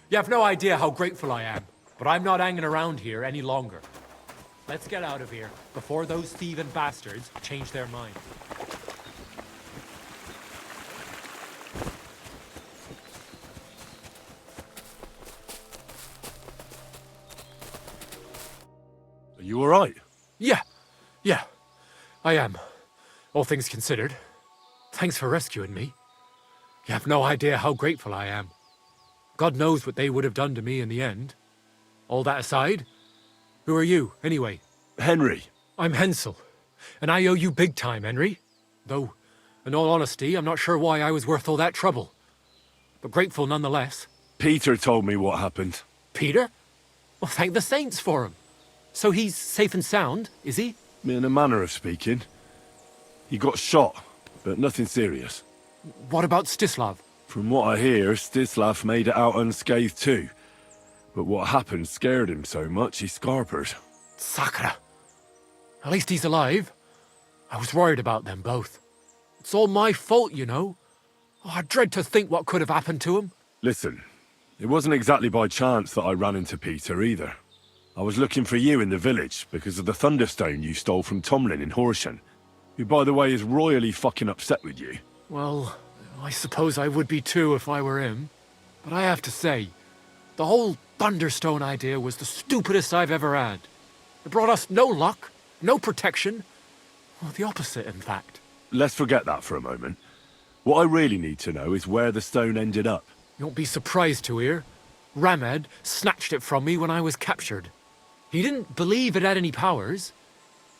You have no idea how grateful I am, but I'm not hanging around here any longer. Let's get out of here before those thieving bastards change their mind. Are you all right? Yeah, I am. All things considered. Thanks for rescuing me. You have no idea how grateful I am. God knows what they would have done to me in the end. All that aside, who are you, anyway? Henry. I'm Hensel, and I owe you big time, Henry. Though, in all honesty, I'm not sure why I was worth all that trouble. But grateful nonetheless. Peter told me what happened. Peter? Well, thank the saints for him. So he's safe and sound, is he? In a manner of speaking. He got shot, but nothing serious. What about Stislav? From what I hear, Stislav made it out unscathed too. But what happened scared him so much he scarpered. Sakra. At least he's alive. I was worried about them both. It's all my fault, you know. Oh, I dread to think what could have happened to him. Listen, it wasn't exactly by chance that I ran into Peter either. I was looking for you in the village because of the Thunderstone you stole from Thomlin in Horschan, who by the way is royally fucking upset with you. Well, I suppose I would be too if I were him. But I have to say, the whole Thunderstone idea was the stupidest I've ever had. It brought us no luck, no protection. Well, the opposite, in fact. Let's forget that for a moment. What I really need to know is where the stone ended up. You won't be surprised to hear. Ramhead snatched it from me when I was captured. He didn't believe it had any powers,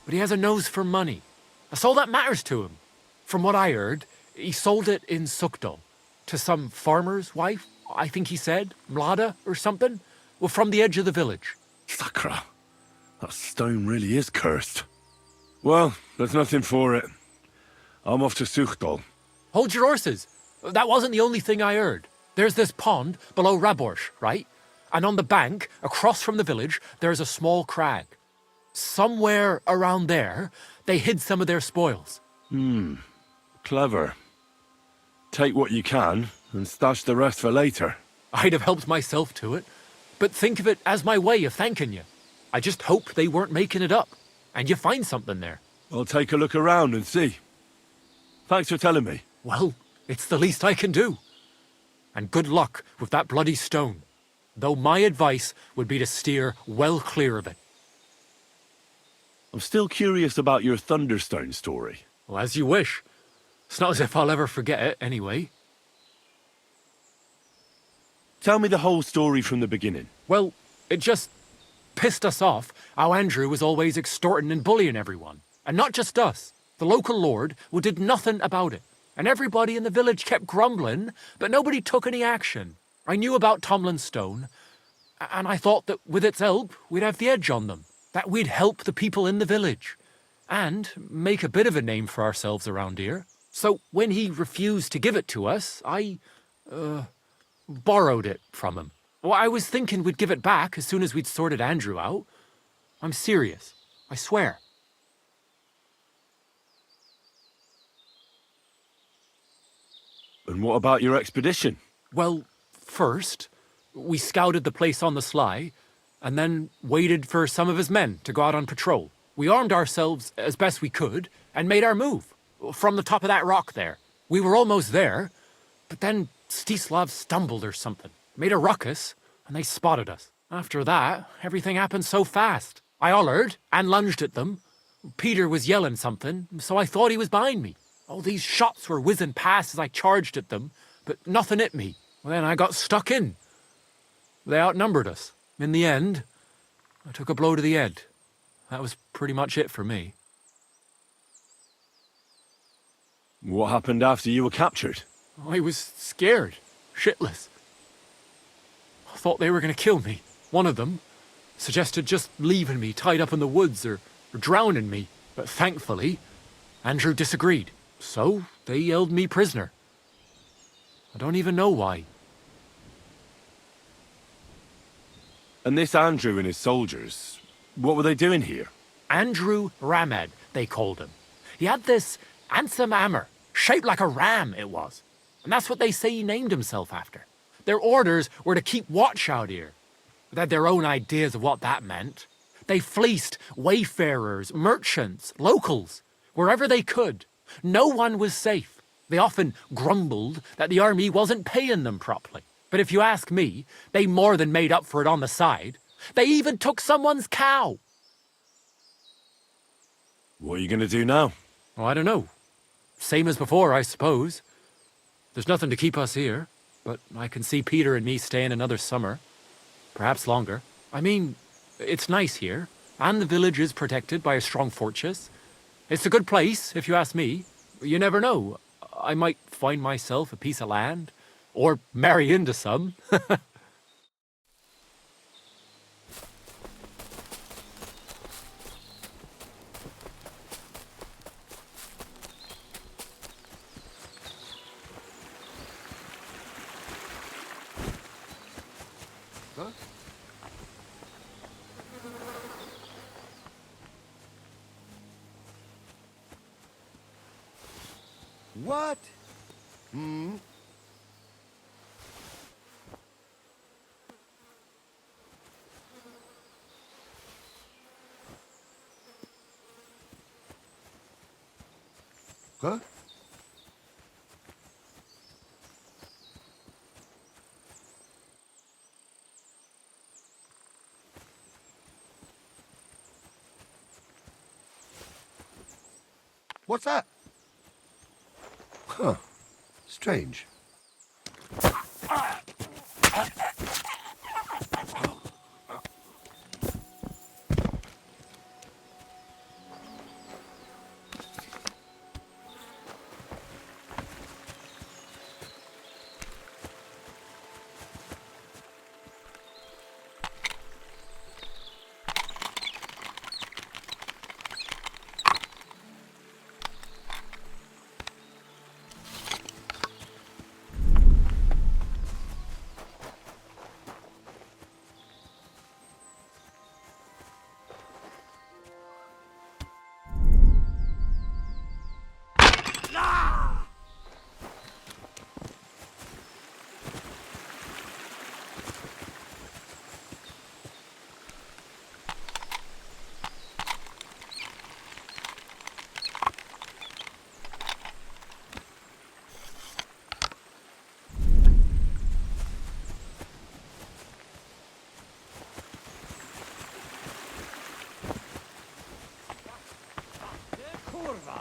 but he has a nose for money. That's all that matters to him. From what I heard, he sold it in Suchdol to some farmer's wife, I think he said, Mlada or something, well, from the edge of the village. Sakra, that stone really is cursed. Well, there's nothing for it. I'm off to Suchdol. Hold your horses. That wasn't the only thing I heard. There's this pond below Rabosch, right? And on the bank, across from the village, there's a small crag. Somewhere around there, they hid some of their spoils. Clever. Take what you can, and stash the rest for later. I'd have helped myself to it, but think of it as my way of thanking you. I just hope they weren't making it up, and you find something there. I'll take a look around and see. Thanks for telling me. Well, it's the least I can do. And good luck with that bloody stone, though my advice would be to steer well clear of it. I'm still curious about your Thunderstone story. Well, as you wish. It's not as if I'll ever forget it, anyway. Tell me the whole story from the beginning. Well, it just pissed us off how Andrew was always extorting and bullying everyone. And not just us. The local lord who did nothing about it. And everybody in the village kept grumbling, but nobody took any action. I knew about Thomlin Stone, and I thought that with its help, we'd have the edge on them. That we'd help the people in the village. And make a bit of a name for ourselves around here. So when he refused to give it to us, I borrowed it from him. Well, I was thinking we'd give it back as soon as we'd sorted Andrew out. I'm serious. I swear. And what about your expedition? Well, first, we scouted the place on the sly, and then waited for some of his men to go out on patrol. We armed ourselves as best we could, and made our move. From the top of that rock there. We were almost there, but then Stislav stumbled or something. Made a ruckus, and they spotted us. After that, everything happened so fast. I hollered and lunged at them. Peter was yelling something, so I thought he was behind me. All these shots were whizzing past as I charged at them, but nothing hit me. Well, then I got stuck in. They outnumbered us. In the end, I took a blow to the head. That was pretty much it for me. What happened after you were captured? I was scared, shitless. I thought they were going to kill me. One of them suggested just leaving me tied up in the woods or drowning me. But thankfully, Andrew disagreed. So they held me prisoner. I don't even know why. And this Andrew and his soldiers, what were they doing here? Andrew Ramhead, they called him. He had this handsome hammer, shaped like a ram it was. And that's what they say he named himself after. Their orders were to keep watch out here. They had their own ideas of what that meant. They fleeced wayfarers, merchants, locals, wherever they could. No one was safe. They often grumbled that the army wasn't paying them properly. But if you ask me, they more than made up for it on the side. They even took someone's cow. What are you going to do now? Oh, I don't know. Same as before, I suppose. There's nothing to keep us here, but I can see Peter and me staying another summer. Perhaps longer. I mean, it's nice here, and the village is protected by a strong fortress. It's a good place, if you ask me. You never know. I might find myself a piece of land, Or marry into some. Huh? What? Hmm? Huh? What's that? Huh. Strange.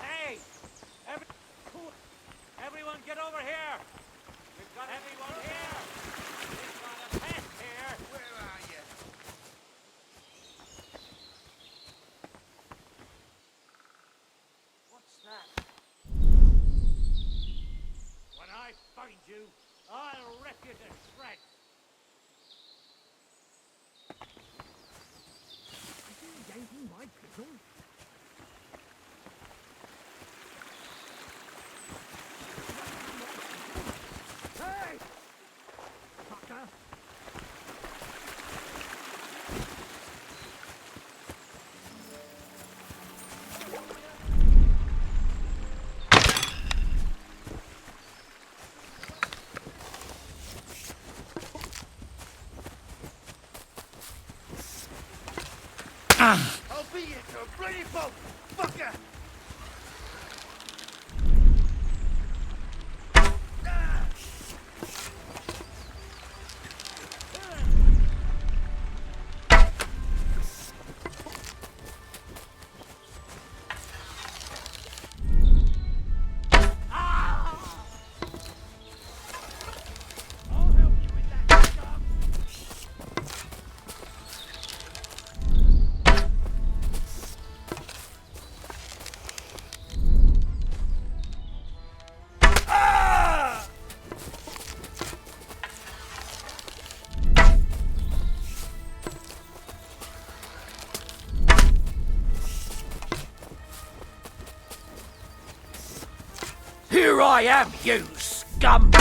Hey! Everyone get over here! We've got everyone here! We've got a pest here! Where are you? What's that? When I find you, I'll rip you to shreds! Is he yanking my pickle? Hey! Fucker! I'll be here to a bloody boat, fucker! Here I am, you scum!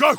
Go!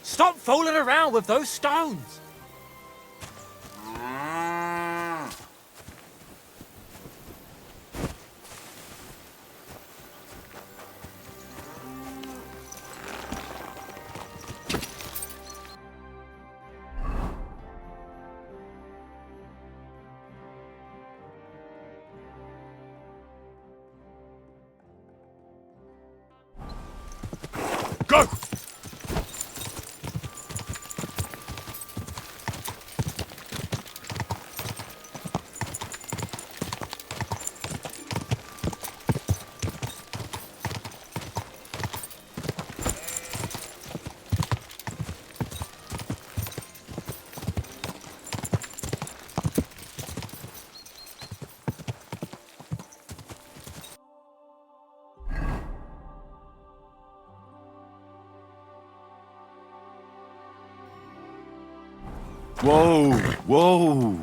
Stop fooling around with those stones! Go! Whoa, whoa.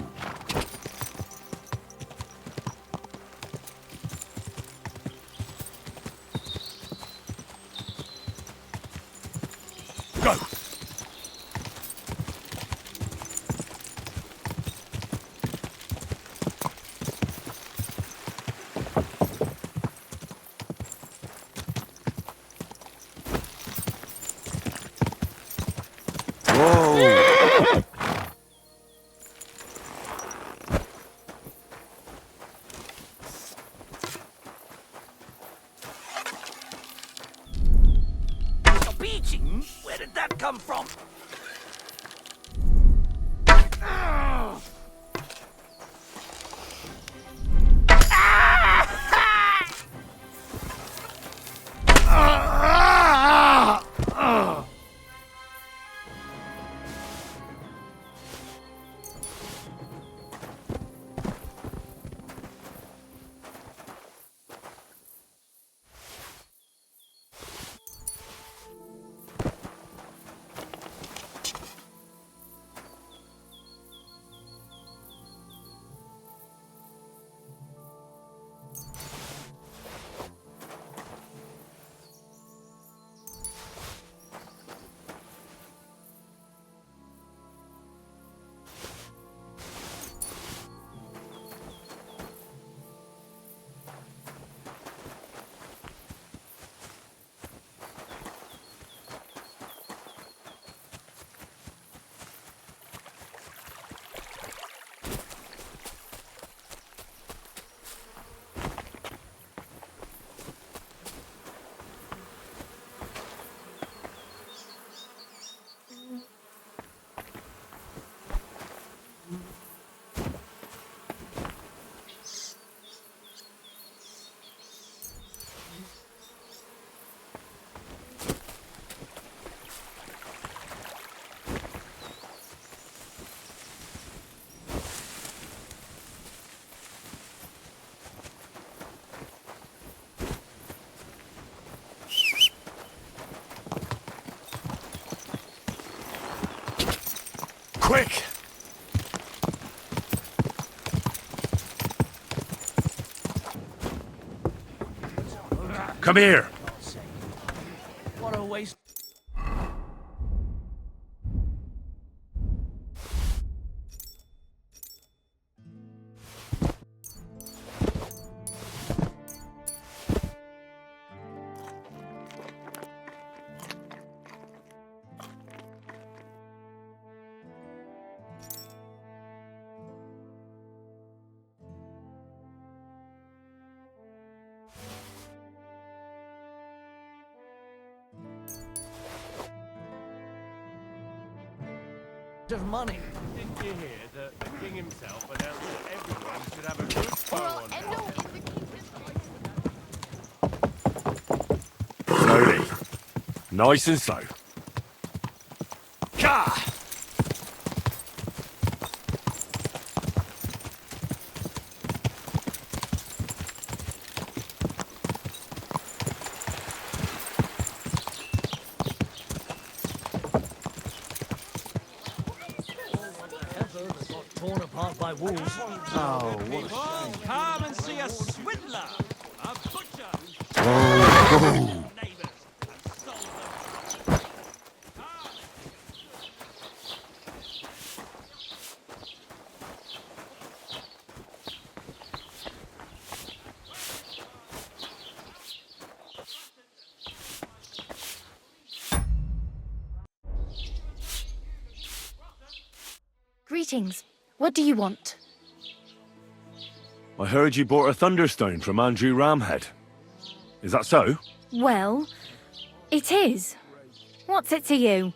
Go! Where did that come from? quick! Come here! What a waste. Of money. Didn't you hear that the king himself announced that everyone should have a good bow on now? Slowly. Nice and slow. Ka! Torn apart by wolves. Oh, what a shame. Come and see a swindler, a butcher. Greetings. What do you want? I heard you bought a Thunderstone from Andrew Ramhead. Is that so? Well, it is. What's it to you?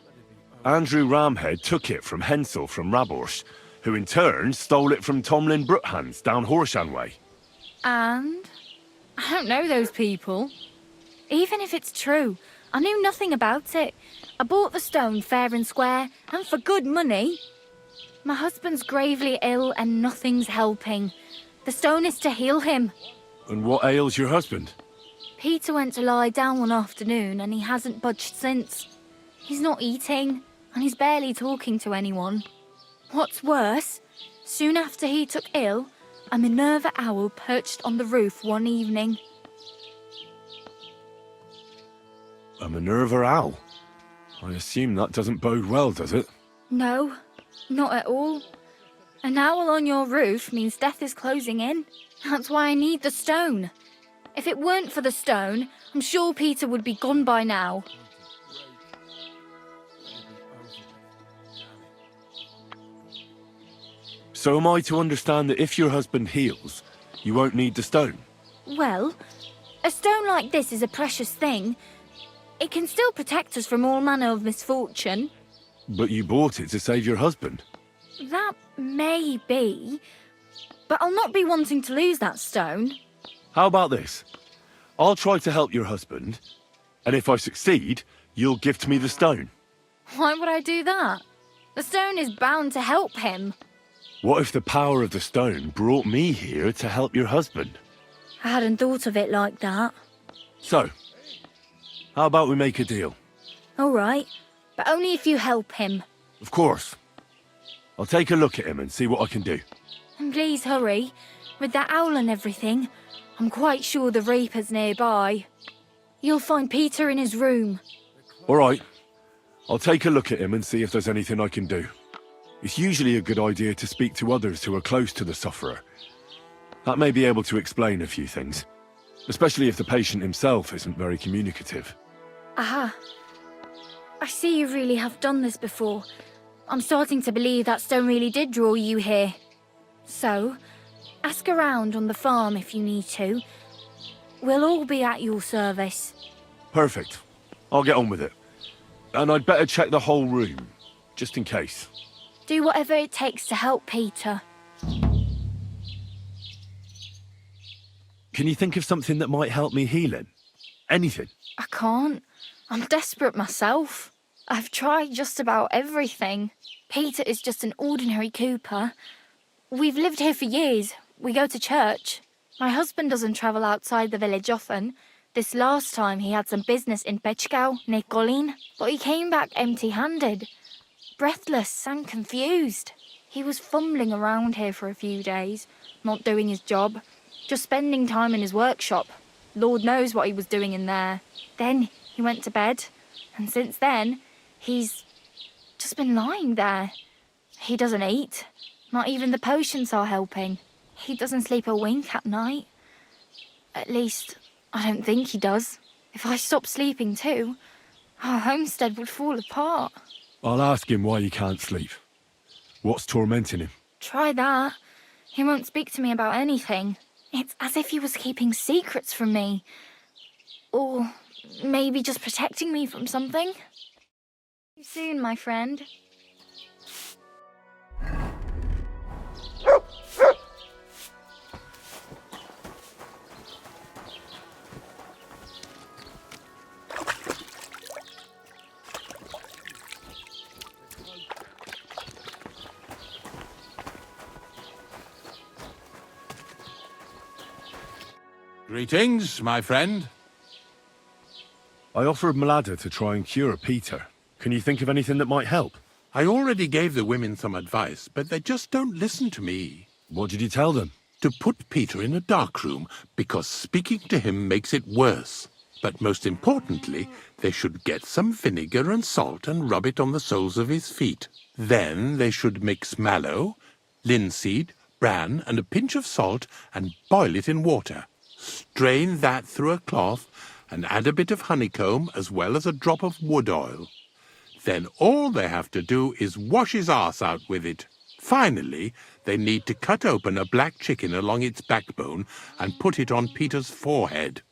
Andrew Ramhead took it from Hensel from Raborsch, who in turn stole it from Thomlin Bruthans down Horschan way. And? I don't know those people. Even if it's true, I knew nothing about it. I bought the stone fair and square, and for good money. My husband's gravely ill and nothing's helping. The stone is to heal him. And what ails your husband? Peter went to lie down one afternoon and he hasn't budged since. He's not eating, and he's barely talking to anyone. What's worse, soon after he took ill, a Minerva owl perched on the roof one evening. A Minerva owl? I assume that doesn't bode well, does it? No, not at all. An owl on your roof means death is closing in. That's why I need the stone. If it weren't for the stone, I'm sure Peter would be gone by now. So am I to understand that if your husband heals, you won't need the stone? Well, a stone like this is a precious thing. It can still protect us from all manner of misfortune. But you bought it to save your husband. That may be, but I'll not be wanting to lose that stone. How about this? I'll try to help your husband, and if I succeed, you'll gift me the stone. Why would I do that? The stone is bound to help him. What if the power of the stone brought me here to help your husband? I hadn't thought of it like that. So, how about we make a deal? All right, but only if you help him. Of course. I'll take a look at him and see what I can do. And please hurry. With that owl and everything, I'm quite sure the Reaper's nearby. You'll find Peter in his room. All right. I'll take a look at him and see if there's anything I can do. It's usually a good idea to speak to others who are close to the sufferer. That may be able to explain a few things, especially if the patient himself isn't very communicative. Aha. I see you really have done this before. I'm starting to believe that stone really did draw you here. So, ask around on the farm if you need to. We'll all be at your service. Perfect. I'll get on with it. And I'd better check the whole room, just in case. Do whatever it takes to help Peter. Can you think of something that might help me heal him? Anything? I can't. I'm desperate myself. I've tried just about everything. Peter is just an ordinary cooper. We've lived here for years. We go to church. My husband doesn't travel outside the village often. This last time he had some business in Pechkau, near Kolin, but he came back empty-handed. breathless and confused. He was fumbling around here for a few days, not doing his job, just spending time in his workshop. Lord knows what he was doing in there. Then he went to bed, and since then, he's just been lying there. He doesn't eat. Not even the potions are helping. He doesn't sleep a wink at night. At least, I don't think he does. If I stopped sleeping too, our homestead would fall apart. I'll ask him why he can't sleep. What's tormenting him? Try that. He won't speak to me about anything. It's as if he was keeping secrets from me. Or maybe just protecting me from something. See you soon, my friend. Greetings, my friend. I offered Mlada to try and cure Peter. Can you think of anything that might help? I already gave the women some advice, but they just don't listen to me. What did you tell them? To put Peter in a dark room, because speaking to him makes it worse. But most importantly, they should get some vinegar and salt and rub it on the soles of his feet. Then they should mix mallow, linseed, bran, and a pinch of salt and boil it in water. Strain that through a cloth and add a bit of honeycomb as well as a drop of wood oil. Then all they have to do is wash his arse out with it. Finally, they need to cut open a black chicken along its backbone and put it on Peter's forehead.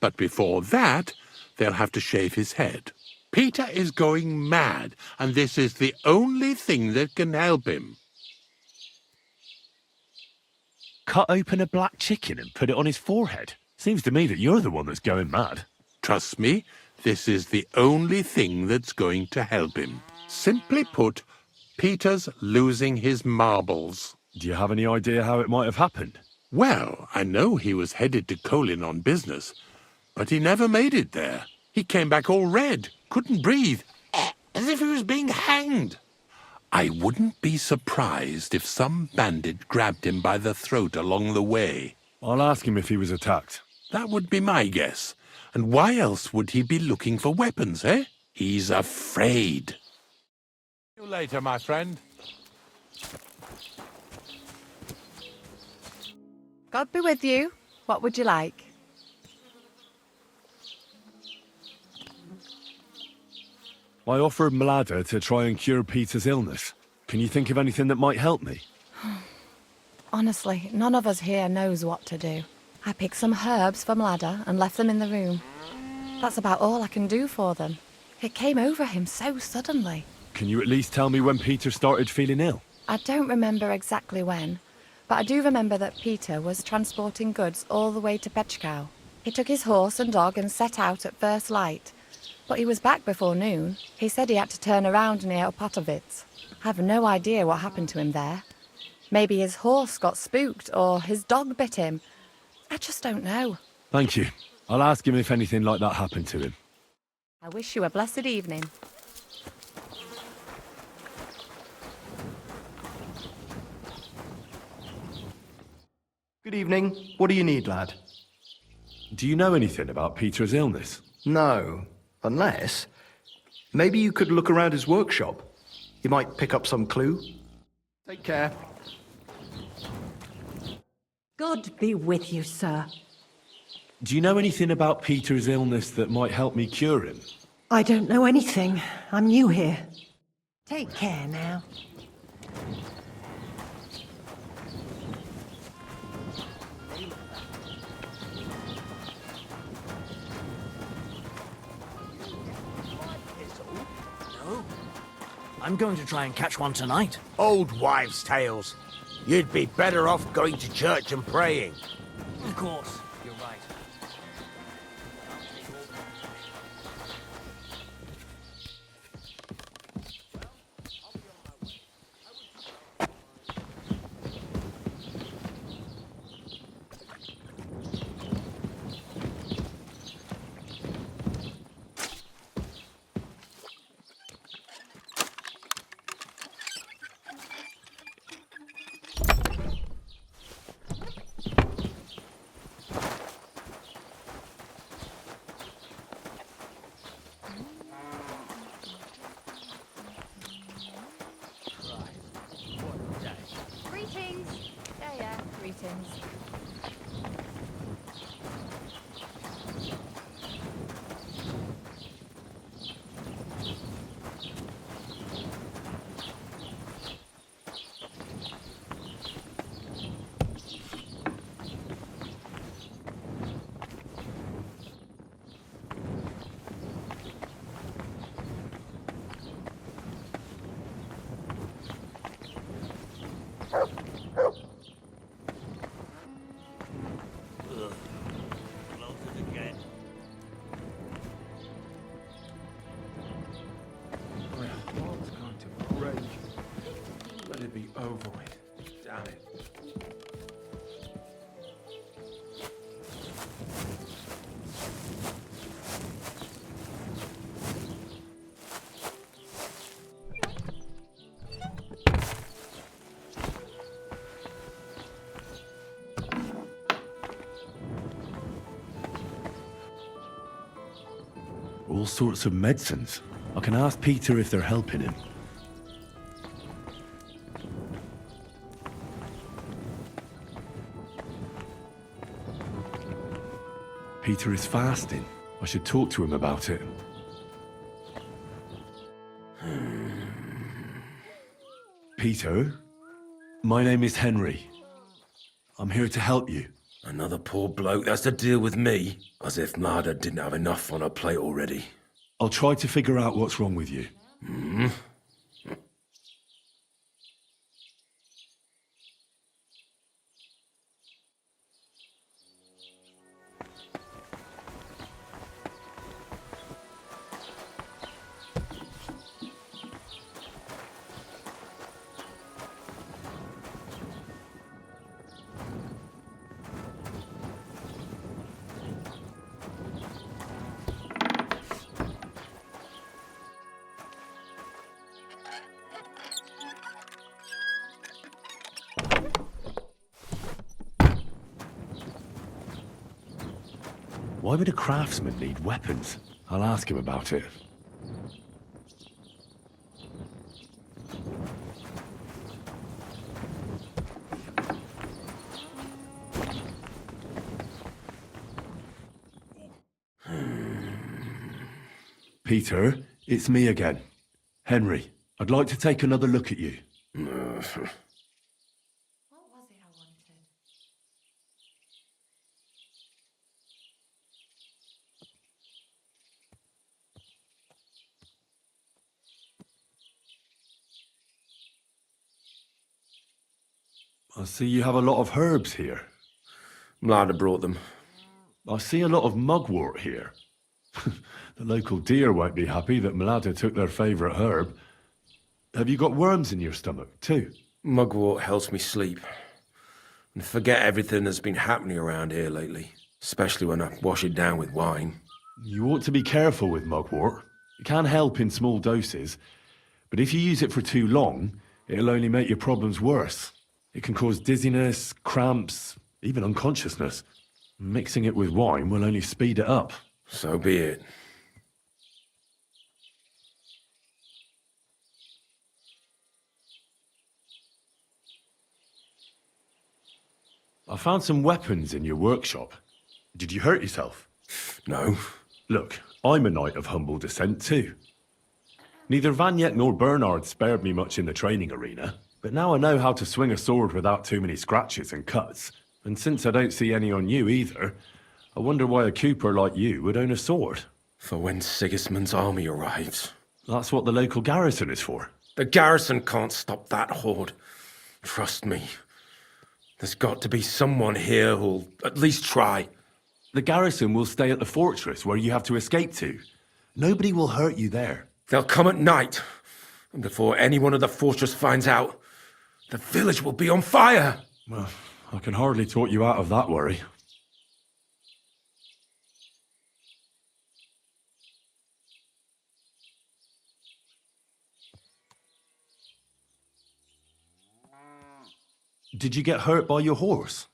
But before that, they'll have to shave his head. Peter is going mad, and this is the only thing that can help him. Cut open a black chicken and put it on his forehead? Seems to me that you're the one that's going mad. Trust me, this is the only thing that's going to help him. Simply put, Peter's losing his marbles. Do you have any idea how it might have happened? Well, I know he was headed to Colin on business, but he never made it there. He came back all red, couldn't breathe, as if he was being hanged. I wouldn't be surprised if some bandit grabbed him by the throat along the way. I'll ask him if he was attacked. That would be my guess. And why else would he be looking for weapons, eh? He's afraid. See you later, my friend. God be with you. What would you like? I offered Mlada to try and cure Peter's illness. Can you think of anything that might help me? Honestly, none of us here knows what to do. I picked some herbs for Mlada and left them in the room. That's about all I can do for them. It came over him so suddenly. Can you at least tell me when Peter started feeling ill? I don't remember exactly when, but I do remember that Peter was transporting goods all the way to Pechkow. He took his horse and dog and set out at first light, but he was back before noon. He said he had to turn around near Opatovitz. I have no idea what happened to him there. Maybe his horse got spooked or his dog bit him. I just don't know. Thank you. I'll ask him if anything like that happened to him. I wish you a blessed evening. Good evening. What do you need, lad? Do you know anything about Peter's illness? No. Unless... maybe you could look around his workshop. You might pick up some clue. Take care. God be with you, sir. Do you know anything about Peter's illness that might help me cure him? I don't know anything. I'm new here. Take care now. No. I'm going to try and catch one tonight. Old wives' tales. You'd be better off going to church and praying. Of course, you're right. Greetings. My heart's going to break. Let it be over with. Damn it. All sorts of medicines. I can ask Peter if they're helping him. Peter is fasting. I should talk to him about it. Peter, my name is Henry. I'm here to help you. Another poor bloke that's to deal with me, as if Mlada didn't have enough on her plate already. I'll try to figure out what's wrong with you. Why would a craftsman need weapons? I'll ask him about it. Peter, it's me again. Henry, I'd like to take another look at you. I see you have a lot of herbs here. Mlada brought them. I see a lot of mugwort here. The local deer won't be happy that Mlada took their favourite herb. Have you got worms in your stomach, too? Mugwort helps me sleep. And forget everything that's been happening around here lately. Especially when I wash it down with wine. You ought to be careful with mugwort. It can help in small doses. But if you use it for too long, it'll only make your problems worse. It can cause dizziness, cramps, even unconsciousness. Mixing it with wine will only speed it up. So be it. I found some weapons in your workshop. Did you hurt yourself? No. Look, I'm a knight of humble descent too. Neither Vanyek nor Bernard spared me much in the training arena, but now I know how to swing a sword without too many scratches and cuts. And since I don't see any on you either, I wonder why a cooper like you would own a sword. For when Sigismund's army arrives. That's what the local garrison is for. The garrison can't stop that horde. Trust me. There's got to be someone here who'll at least try. The garrison will stay at the fortress where you have to escape to. Nobody will hurt you there. They'll come at night. And before anyone of the fortress finds out, the village will be on fire. Well, I can hardly talk you out of that worry. Did you get hurt by your horse?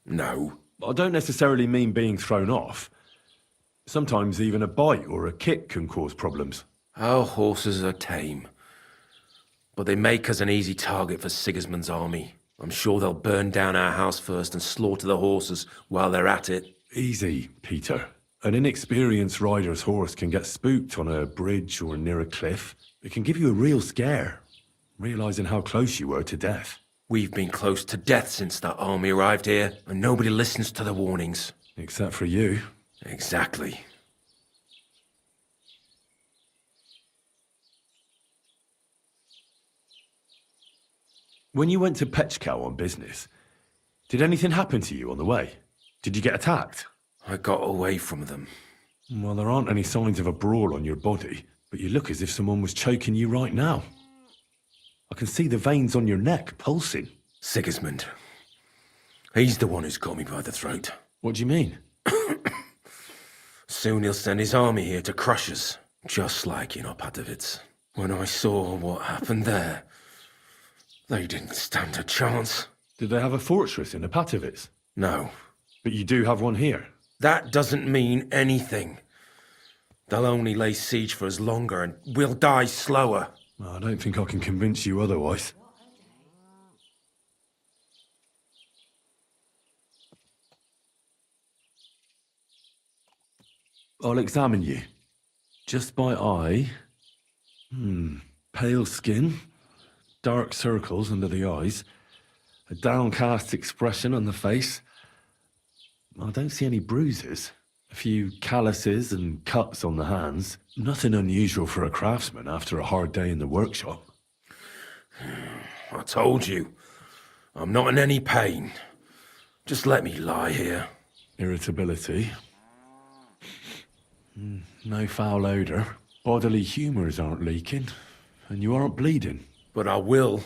No. I don't necessarily mean being thrown off. Sometimes even a bite or a kick can cause problems. Our horses are tame, but they make us an easy target for Sigismund's army. I'm sure they'll burn down our house first and slaughter the horses while they're at it. Easy, Peter. An inexperienced rider's horse can get spooked on a bridge or near a cliff. It can give you a real scare, realizing how close you were to death. We've been close to death since that army arrived here, and nobody listens to the warnings. Except for you. Exactly. When you went to Pechkow on business, did anything happen to you on the way? Did you get attacked? I got away from them. Well, there aren't any signs of a brawl on your body, but you look as if someone was choking you right now. I can see the veins on your neck pulsing. Sigismund. He's the one who's got me by the throat. What do you mean? Soon he'll send his army here to crush us, just like in Opatowitz. When I saw what happened there, they didn't stand a chance. Did they have a fortress in Opatowitz? No. But you do have one here? That doesn't mean anything. They'll only lay siege for us longer, and we'll die slower. I don't think I can convince you otherwise. I'll examine you. Just by eye. Pale skin. Dark circles under the eyes. A downcast expression on the face. I don't see any bruises. A few calluses and cuts on the hands. Nothing unusual for a craftsman after a hard day in the workshop. I told you. I'm not in any pain. Just let me lie here. Irritability. No foul odour. Bodily humours aren't leaking. And you aren't bleeding. But I will,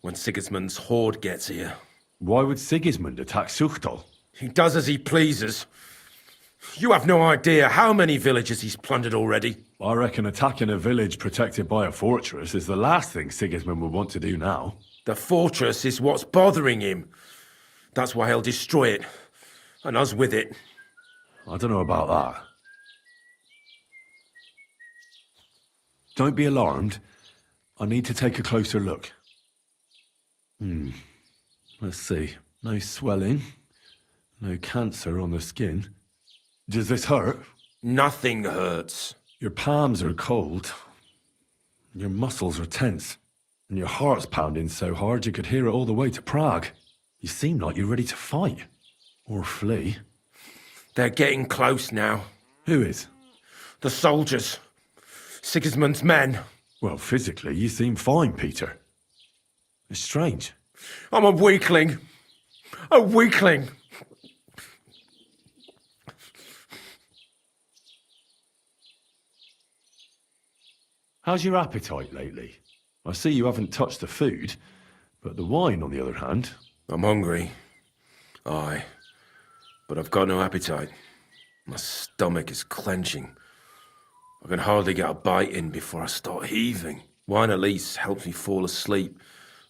when Sigismund's horde gets here. Why would Sigismund attack Suchdol? He does as he pleases. You have no idea how many villages he's plundered already. I reckon attacking a village protected by a fortress is the last thing Sigismund would want to do now. The fortress is what's bothering him. That's why he'll destroy it. And us with it. I don't know about that. Don't be alarmed. I need to take a closer look. Let's see. No swelling. No cancer on the skin. Does this hurt? Nothing hurts. Your palms are cold. Your muscles are tense. And your heart's pounding so hard you could hear it all the way to Prague. You seem like you're ready to fight. Or flee. They're getting close now. Who is? The soldiers. Sigismund's men. Well, physically, you seem fine, Peter. It's strange. I'm a weakling. A weakling. How's your appetite lately? I see you haven't touched the food, but the wine, on the other hand... I'm hungry. Aye. But I've got no appetite. My stomach is clenching. I can hardly get a bite in before I start heaving. Wine at least helps me fall asleep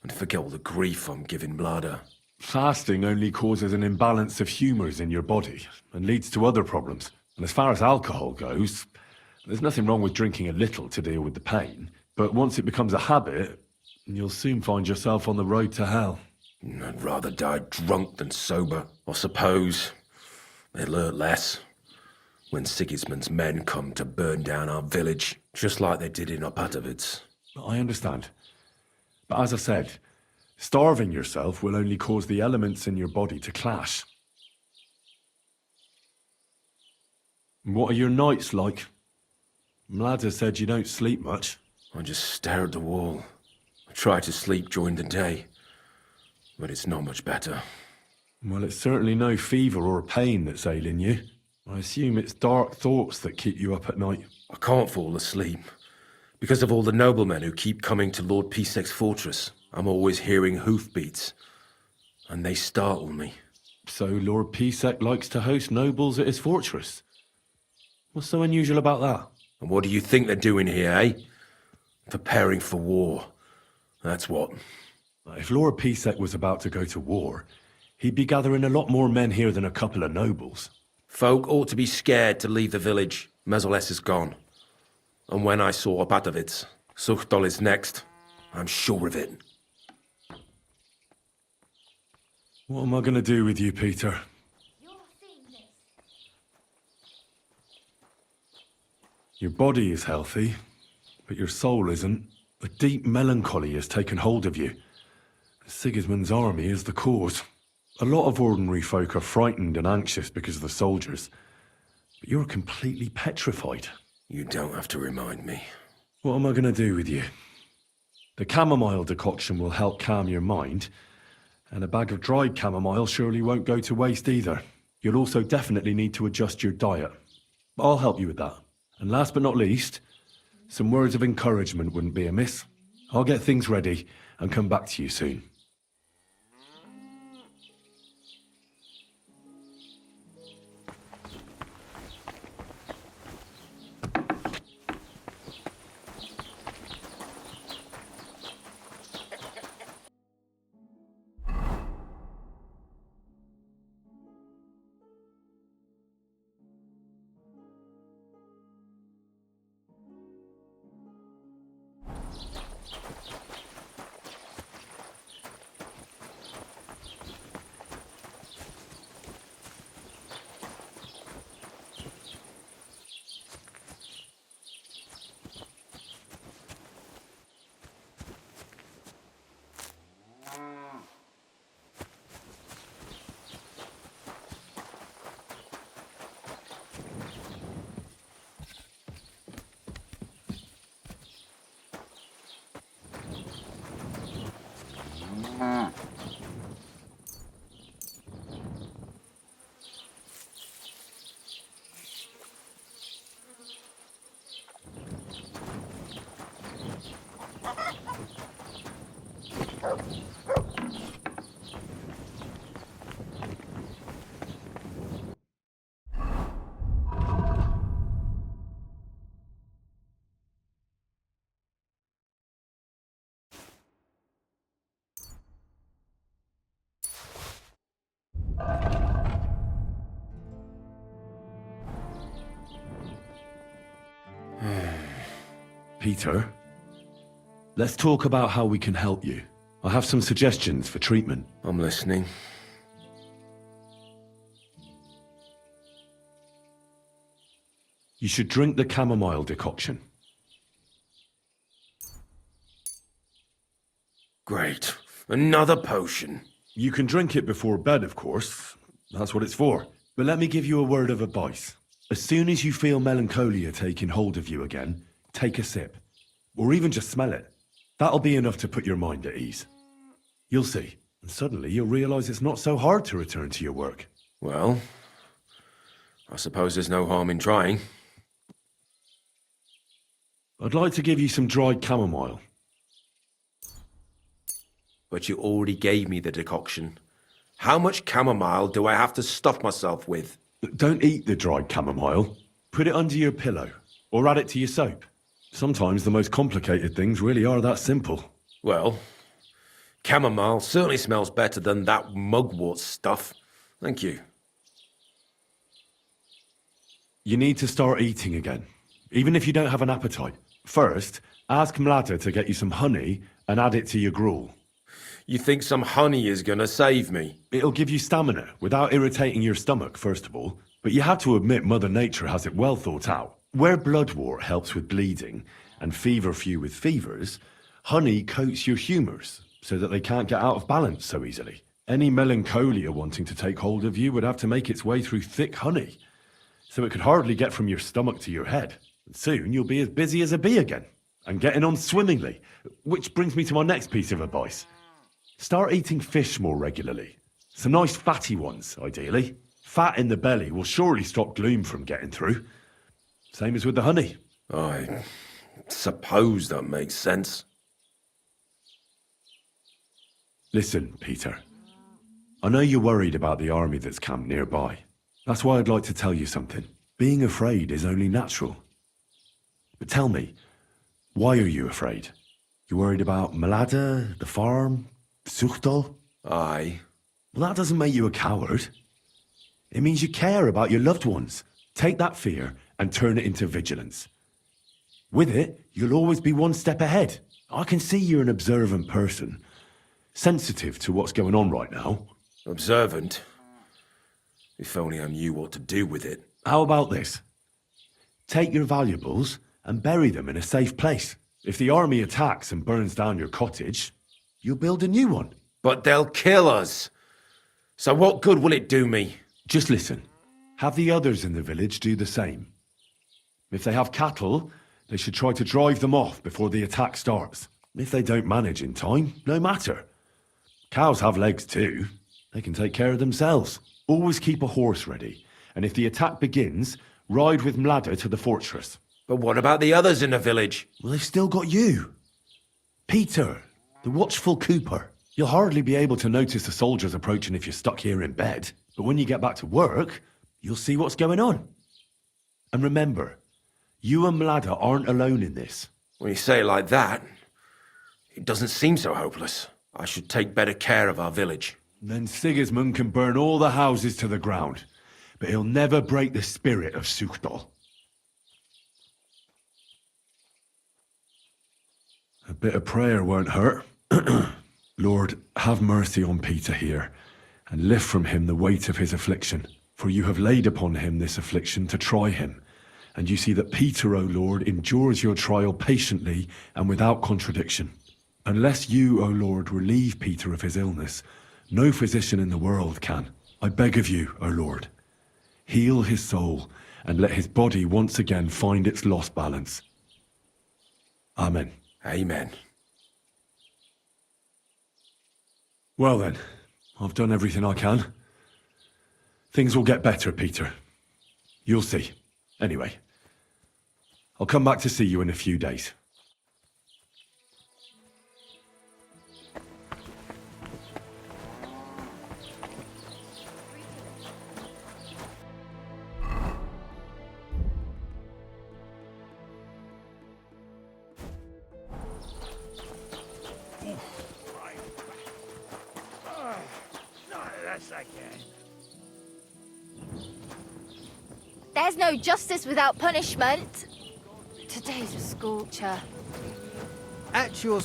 and forget all the grief I'm giving Mlada. Fasting only causes an imbalance of humours in your body and leads to other problems. And as far as alcohol goes, there's nothing wrong with drinking a little to deal with the pain. But once it becomes a habit, you'll soon find yourself on the road to hell. I'd rather die drunk than sober. I suppose they'll hurt less when Sigismund's men come to burn down our village, just like they did in Opatowitz. I understand. But as I said, starving yourself will only cause the elements in your body to clash. What are your nights like? Mlada said you don't sleep much. I just stare at the wall. I try to sleep during the day, but it's not much better. Well, it's certainly no fever or pain that's ailing you. I assume it's dark thoughts that keep you up at night. I can't fall asleep, because of all the noblemen who keep coming to Lord Pisek's fortress. I'm always hearing hoofbeats, and they startle me. So Lord Pisek likes to host nobles at his fortress? What's so unusual about that? And what do you think they're doing here, eh? Preparing for war. That's what. If Lord Pisek was about to go to war, he'd be gathering a lot more men here than a couple of nobles. Folk ought to be scared to leave the village. Mezoles is gone. And when I saw Opatowitz, Suchdol is next. I'm sure of it. What am I going to do with you, Peter? Your body is healthy, but your soul isn't. A deep melancholy has taken hold of you. Sigismund's army is the cause. A lot of ordinary folk are frightened and anxious because of the soldiers. But you're completely petrified. You don't have to remind me. What am I going to do with you? The chamomile decoction will help calm your mind, and a bag of dried chamomile surely won't go to waste either. You'll also definitely need to adjust your diet. I'll help you with that. And last but not least, some words of encouragement wouldn't be amiss. I'll get things ready and come back to you soon. Peter, let's talk about how we can help you. I have some suggestions for treatment. I'm listening. You should drink the chamomile decoction. Great. Another potion. You can drink it before bed, of course. That's what it's for. But let me give you a word of advice. As soon as you feel melancholia taking hold of you again, take a sip. Or even just smell it. That'll be enough to put your mind at ease. You'll see. And suddenly you'll realize it's not so hard to return to your work. Well, I suppose there's no harm in trying. I'd like to give you some dried chamomile. But you already gave me the decoction. How much chamomile do I have to stuff myself with? Don't eat the dried chamomile. Put it under your pillow, or add it to your soap. Sometimes the most complicated things really are that simple. Well, chamomile certainly smells better than that mugwort stuff. Thank you. You need to start eating again, even if you don't have an appetite. First, ask Mlada to get you some honey and add it to your gruel. You think some honey is gonna save me? It'll give you stamina without irritating your stomach, first of all. But you have to admit Mother Nature has it well thought out. Where bloodwort helps with bleeding and feverfew with fevers, honey coats your humours so that they can't get out of balance so easily. Any melancholia wanting to take hold of you would have to make its way through thick honey, so it could hardly get from your stomach to your head. And soon you'll be as busy as a bee again, and getting on swimmingly. Which brings me to my next piece of advice. Start eating fish more regularly. Some nice fatty ones, ideally. Fat in the belly will surely stop gloom from getting through. Same as with the honey. I suppose that makes sense. Listen, Peter. I know you're worried about the army that's camped nearby. That's why I'd like to tell you something. Being afraid is only natural. But tell me, why are you afraid? You worried about Mlada, the farm, Suchdol? Aye. Well, that doesn't make you a coward. It means you care about your loved ones. Take that fear and turn it into vigilance. With it, you'll always be one step ahead. I can see you're an observant person, sensitive to what's going on right now. Observant. If only I knew what to do with it. How about this? Take your valuables and bury them in a safe place. If the army attacks and burns down your cottage, you'll build a new one. But they'll kill us. So what good will it do me? Just listen. Have the others in the village do the same. If they have cattle, they should try to drive them off before the attack starts. If they don't manage in time, no matter. Cows have legs too. They can take care of themselves. Always keep a horse ready. And if the attack begins, ride with Mlada to the fortress. But what about the others in the village? Well, they've still got you. Peter, the watchful Cooper. You'll hardly be able to notice the soldiers approaching if you're stuck here in bed. But when you get back to work, you'll see what's going on. And remember, you and Mlada aren't alone in this. When you say it like that, it doesn't seem so hopeless. I should take better care of our village. Then Sigismund can burn all the houses to the ground, but he'll never break the spirit of Suchdol. A bit of prayer won't hurt. Lord, have mercy on Peter here, and lift from him the weight of his affliction. For you have laid upon him this affliction to try him. And you see that Peter, O Lord, endures your trial patiently and without contradiction. Unless you, O Lord, relieve Peter of his illness, no physician in the world can. I beg of you, O Lord, heal his soul and let his body once again find its lost balance. Amen. Amen. Well then, I've done everything I can. Things will get better, Peter. You'll see. Anyway, I'll come back to see you in a few days. There's no justice without punishment. Today's a scorcher. At your...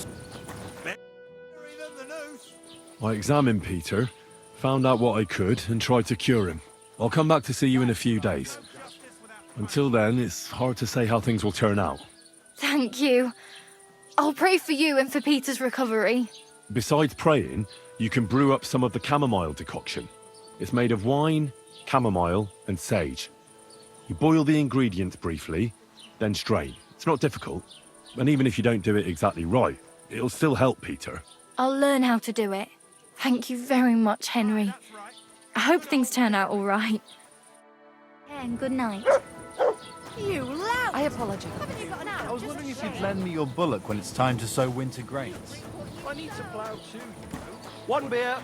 I examined Peter, found out what I could, and tried to cure him. I'll come back to see you in a few days. Until then, it's hard to say how things will turn out. Thank you. I'll pray for you and for Peter's recovery. Besides praying, you can brew up some of the chamomile decoction. It's made of wine, chamomile, and sage. You boil the ingredients briefly, then strain. It's not difficult, and even if you don't do it exactly right, it'll still help Peter. I'll learn how to do it. Thank you very much, Henry. I hope things turn out all right. And good night. You lout! I apologize. I was wondering if you'd lend me your bullock when it's time to sow winter grains. I need to plough too, you know. One beer.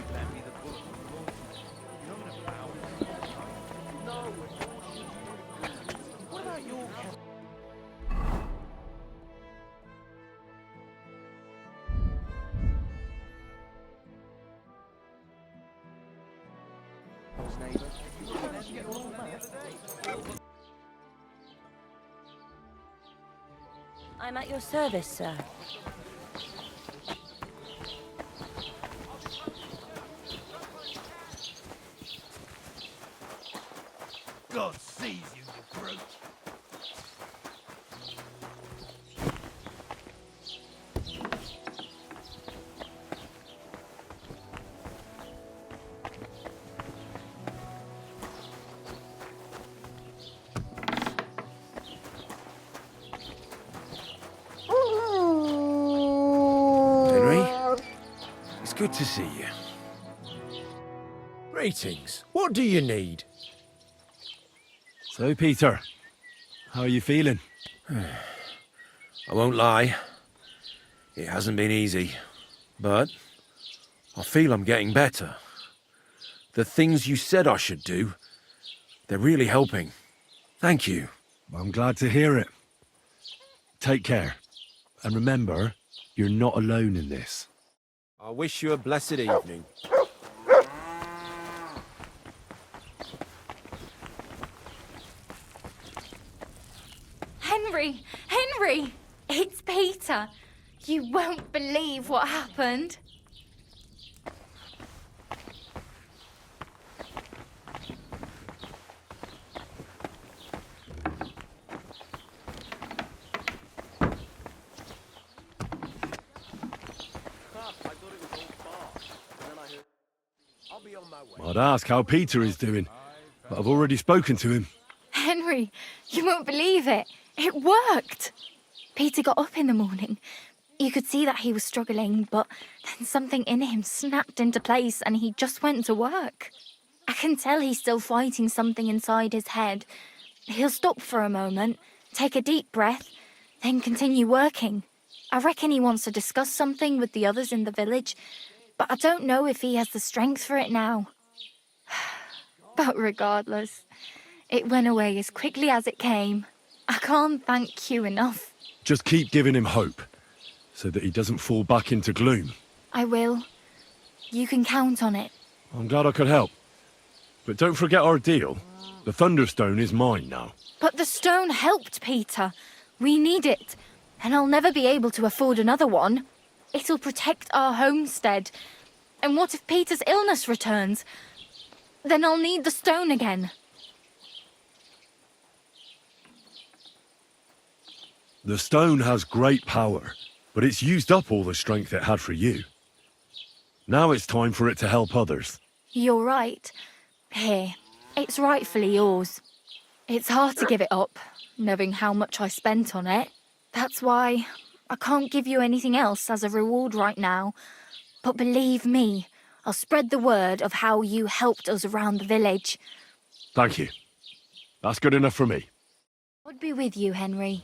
What about your... I'm at your service, sir. God sees you, you brute. Good to see you. Greetings. What do you need? So, Peter, how are you feeling? I won't lie. It hasn't been easy. But I feel I'm getting better. The things you said I should do, they're really helping. Thank you. I'm glad to hear it. Take care. And remember, you're not alone in this. I wish you a blessed evening. Henry! Henry! It's Peter. You won't believe what happened. I'd ask how Peter is doing, but I've already spoken to him. Henry, you won't believe it. It worked. Peter got up in the morning. You could see that he was struggling, but then something in him snapped into place and he just went to work. I can tell he's still fighting something inside his head. He'll stop for a moment, take a deep breath, then continue working. I reckon he wants to discuss something with the others in the village, but I don't know if he has the strength for it now. But regardless, it went away as quickly as it came. I can't thank you enough. Just keep giving him hope, so that he doesn't fall back into gloom. I will. You can count on it. I'm glad I could help. But don't forget our deal. The Thunderstone is mine now. But the stone helped, Peter. We need it. And I'll never be able to afford another one. It'll protect our homestead. And what if Peter's illness returns? Then I'll need the stone again. The stone has great power, but it's used up all the strength it had for you. Now it's time for it to help others. You're right. Here, it's rightfully yours. It's hard to give it up, knowing how much I spent on it. That's why I can't give you anything else as a reward right now. But believe me, I'll spread the word of how you helped us around the village. Thank you. That's good enough for me. God be with you, Henry.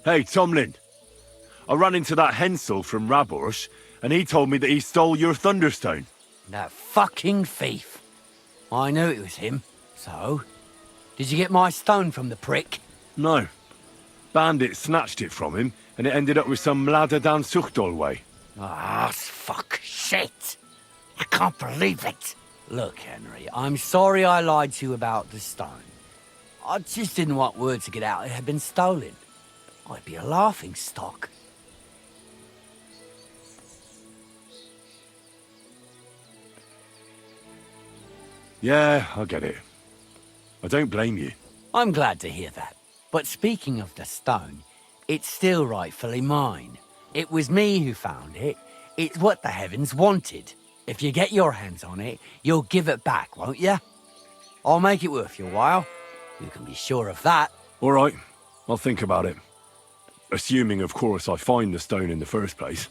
Hey, Thomlin. I ran into that Hensel from Raborsch, and he told me that he stole your Thunderstone. That fucking thief. I knew it was him. So, did you get my stone from the prick? No. Bandits snatched it from him, and it ended up with some Mlada down Suchdol way. Ah, fuck shit. I can't believe it. Look, Henry, I'm sorry I lied to you about the stone. I just didn't want word to get out it had been stolen. I'd be a laughing stock. Yeah, I get it. I don't blame you. I'm glad to hear that. But speaking of the stone, it's still rightfully mine. It was me who found it. It's what the heavens wanted. If you get your hands on it, you'll give it back, won't you? I'll make it worth your while. You can be sure of that. All right, I'll think about it. Assuming, of course, I find the stone in the first place.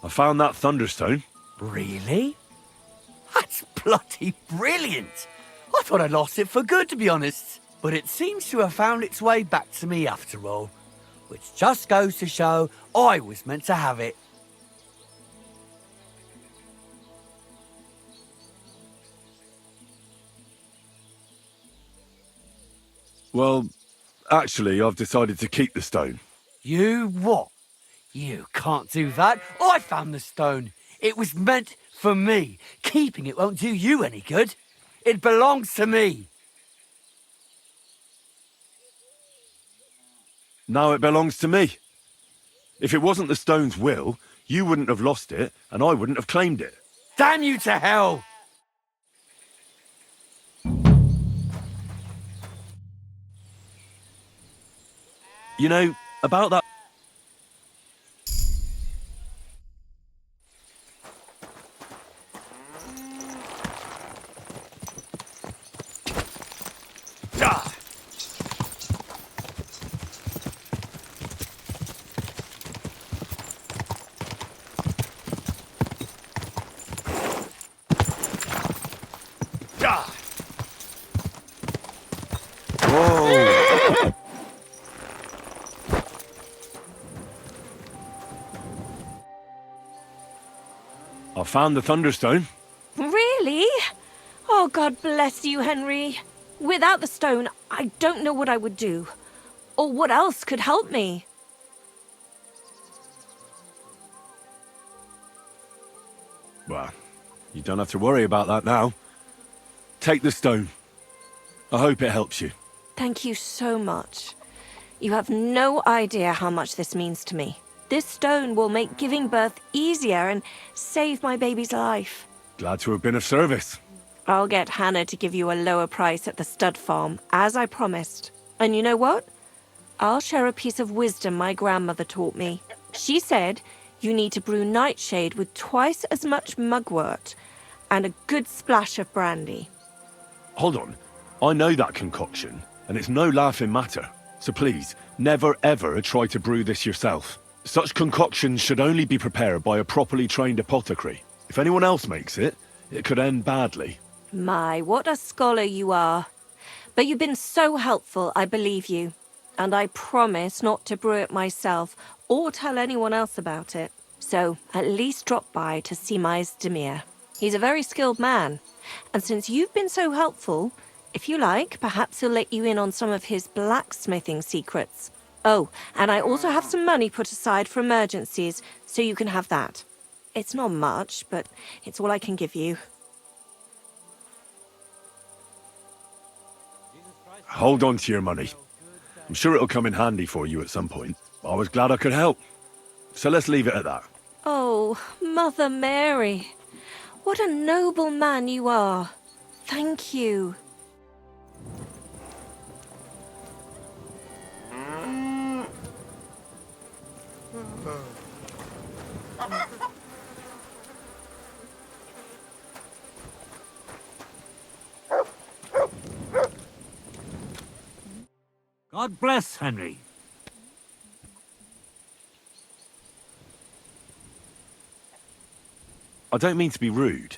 I found that Thunderstone. Really? That's bloody brilliant. I thought I'd lost it for good, to be honest. But it seems to have found its way back to me after all. Which just goes to show I was meant to have it. Well, actually, I've decided to keep the stone. You what? You can't do that. I found the stone. It was meant for me. Keeping it won't do you any good. It belongs to me. Now it belongs to me. If it wasn't the stone's will, you wouldn't have lost it, and I wouldn't have claimed it. Damn you to hell! You know, about that... Whoa! I found the Thunderstone. Really? Oh, God bless you, Henry. Without the stone, I don't know what I would do. Or what else could help me. Well, you don't have to worry about that now. Take the stone. I hope it helps you. Thank you so much. You have no idea how much this means to me. This stone will make giving birth easier and save my baby's life. Glad to have been of service. I'll get Hannah to give you a lower price at the stud farm, as I promised. And you know what? I'll share a piece of wisdom my grandmother taught me. She said you need to brew nightshade with twice as much mugwort and a good splash of brandy. Hold on. I know that concoction, and it's no laughing matter. So please, never ever try to brew this yourself. Such concoctions should only be prepared by a properly trained apothecary. If anyone else makes it, it could end badly. My, what a scholar you are. But you've been so helpful, I believe you. And I promise not to brew it myself or tell anyone else about it. So at least drop by to see my Zdimir. He's a very skilled man. And since you've been so helpful, if you like, perhaps he'll let you in on some of his blacksmithing secrets. Oh, and I also have some money put aside for emergencies, so you can have that. It's not much, but it's all I can give you. Hold on to your money. I'm sure it'll come in handy for you at some point. I was glad I could help. So let's leave it at that. Oh, Mother Mary. What a noble man you are. Thank you. God bless Henry. I don't mean to be rude,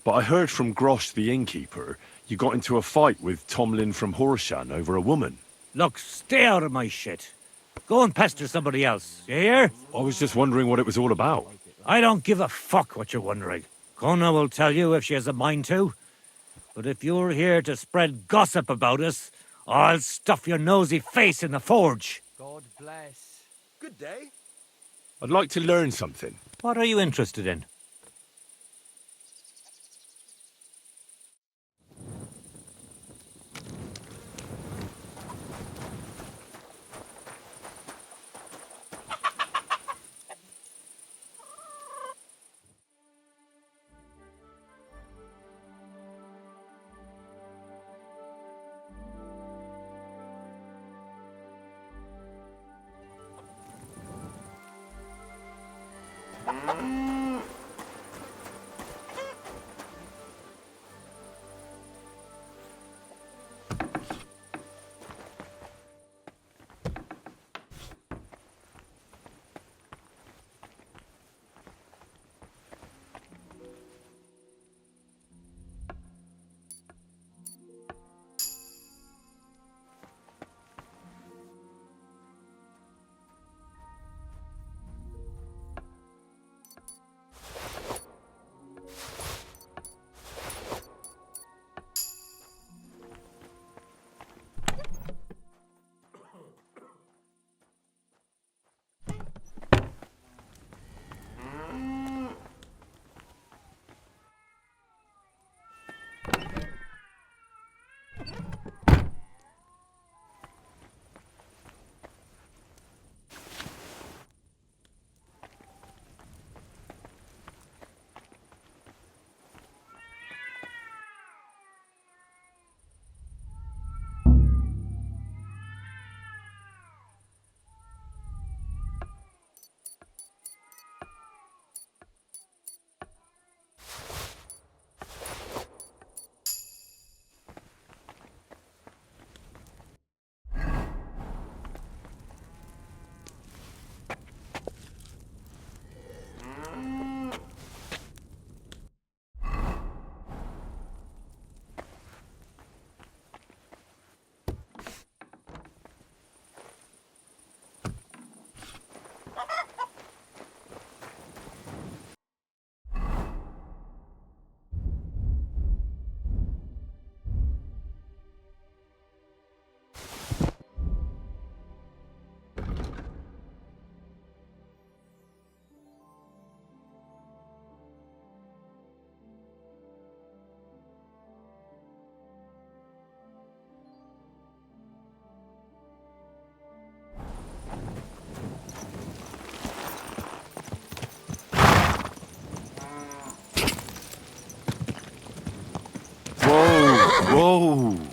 but I heard from Grosch the innkeeper you got into a fight with Thomlin from Horschan over a woman. Look, stay out of my shit. Go and pester somebody else, you hear? I was just wondering what it was all about. I don't give a fuck what you're wondering. Kona will tell you if she has a mind to. But if you're here to spread gossip about us, I'll stuff your nosy face in the forge. God bless. Good day. I'd like to learn something. What are you interested in? Whoa!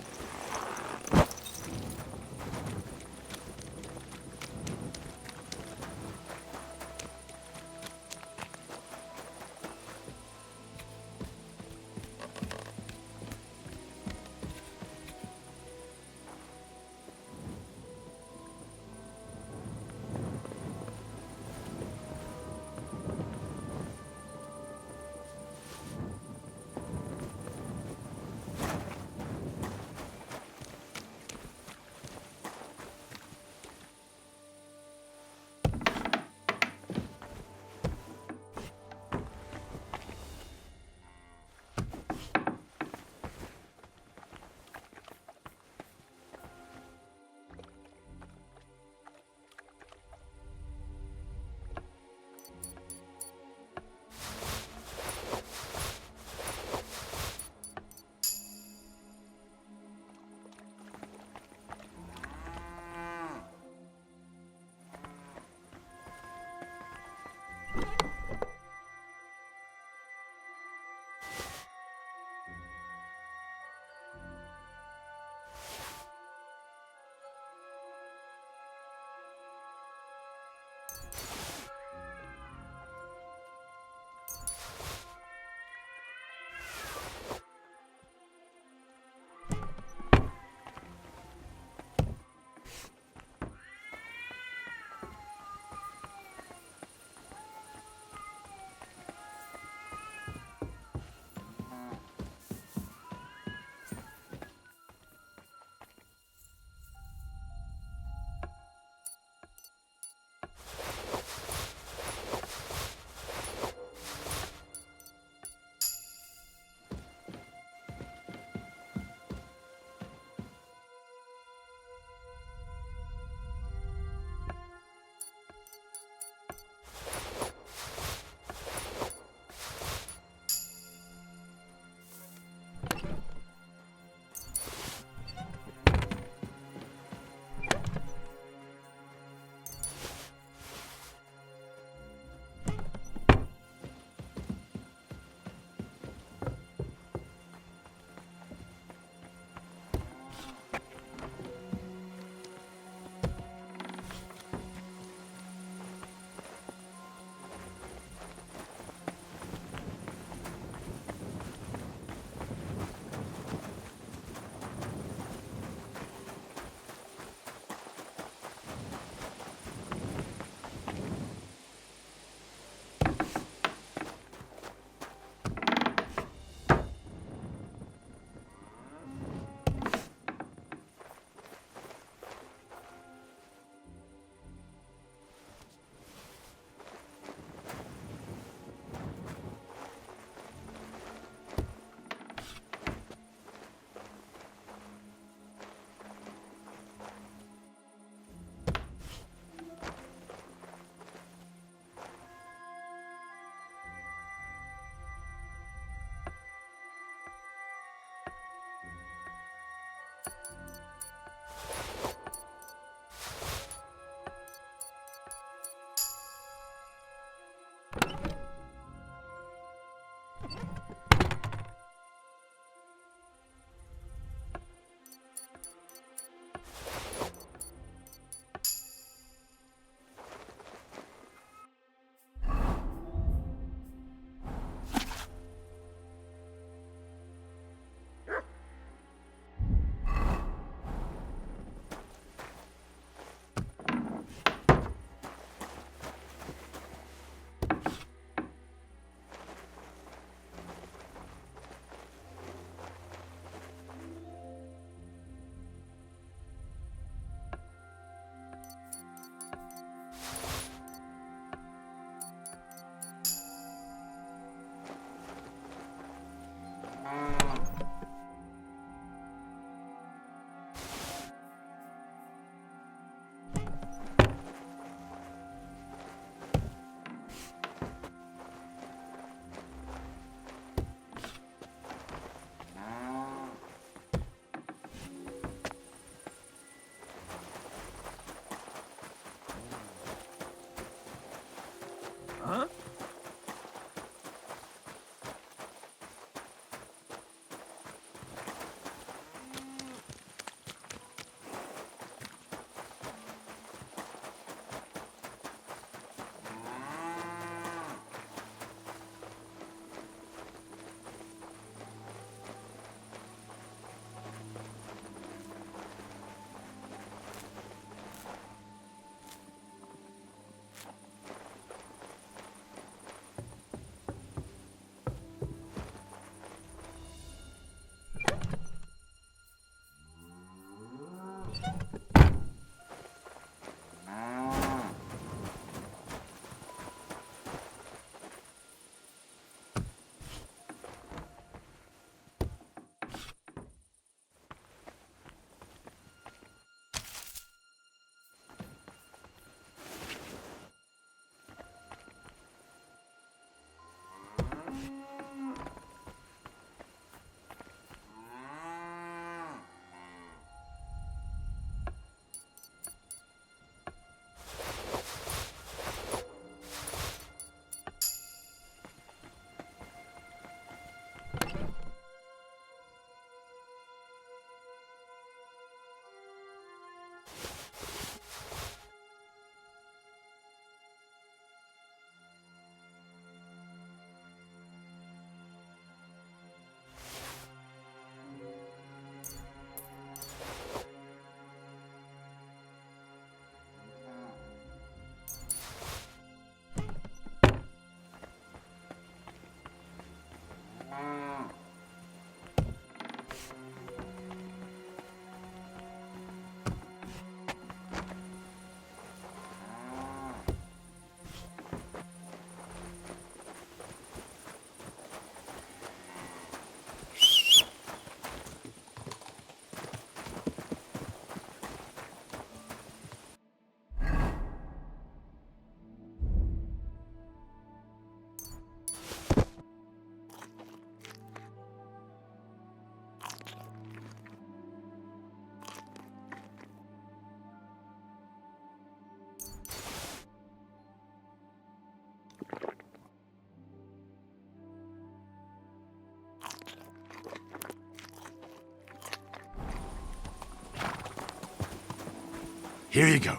Here you go.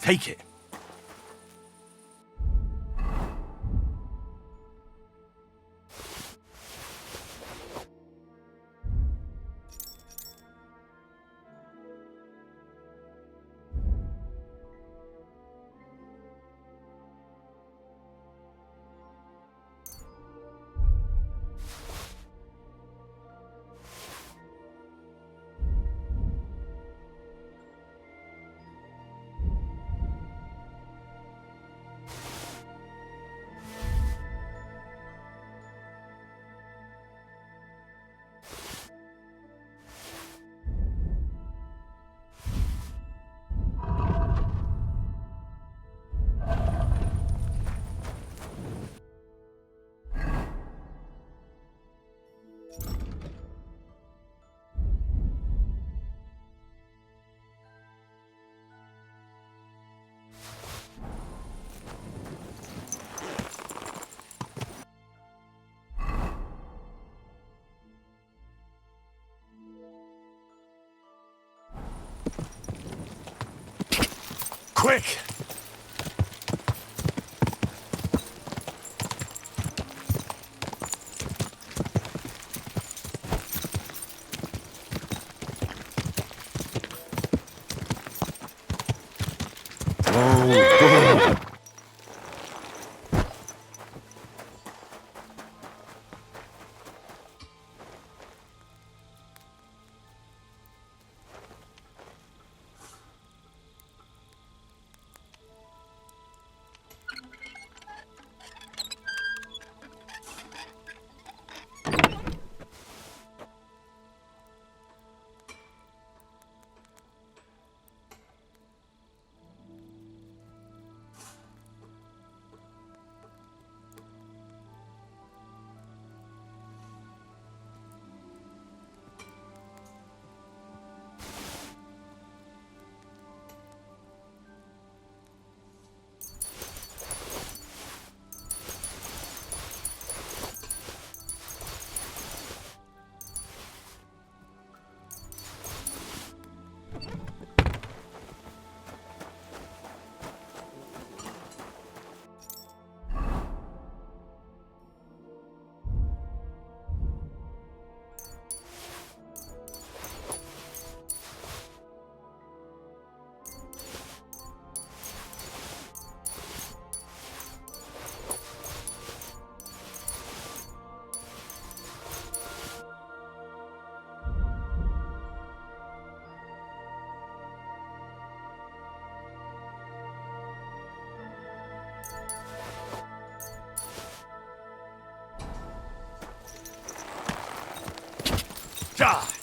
Take it. Quick! Oh, Die!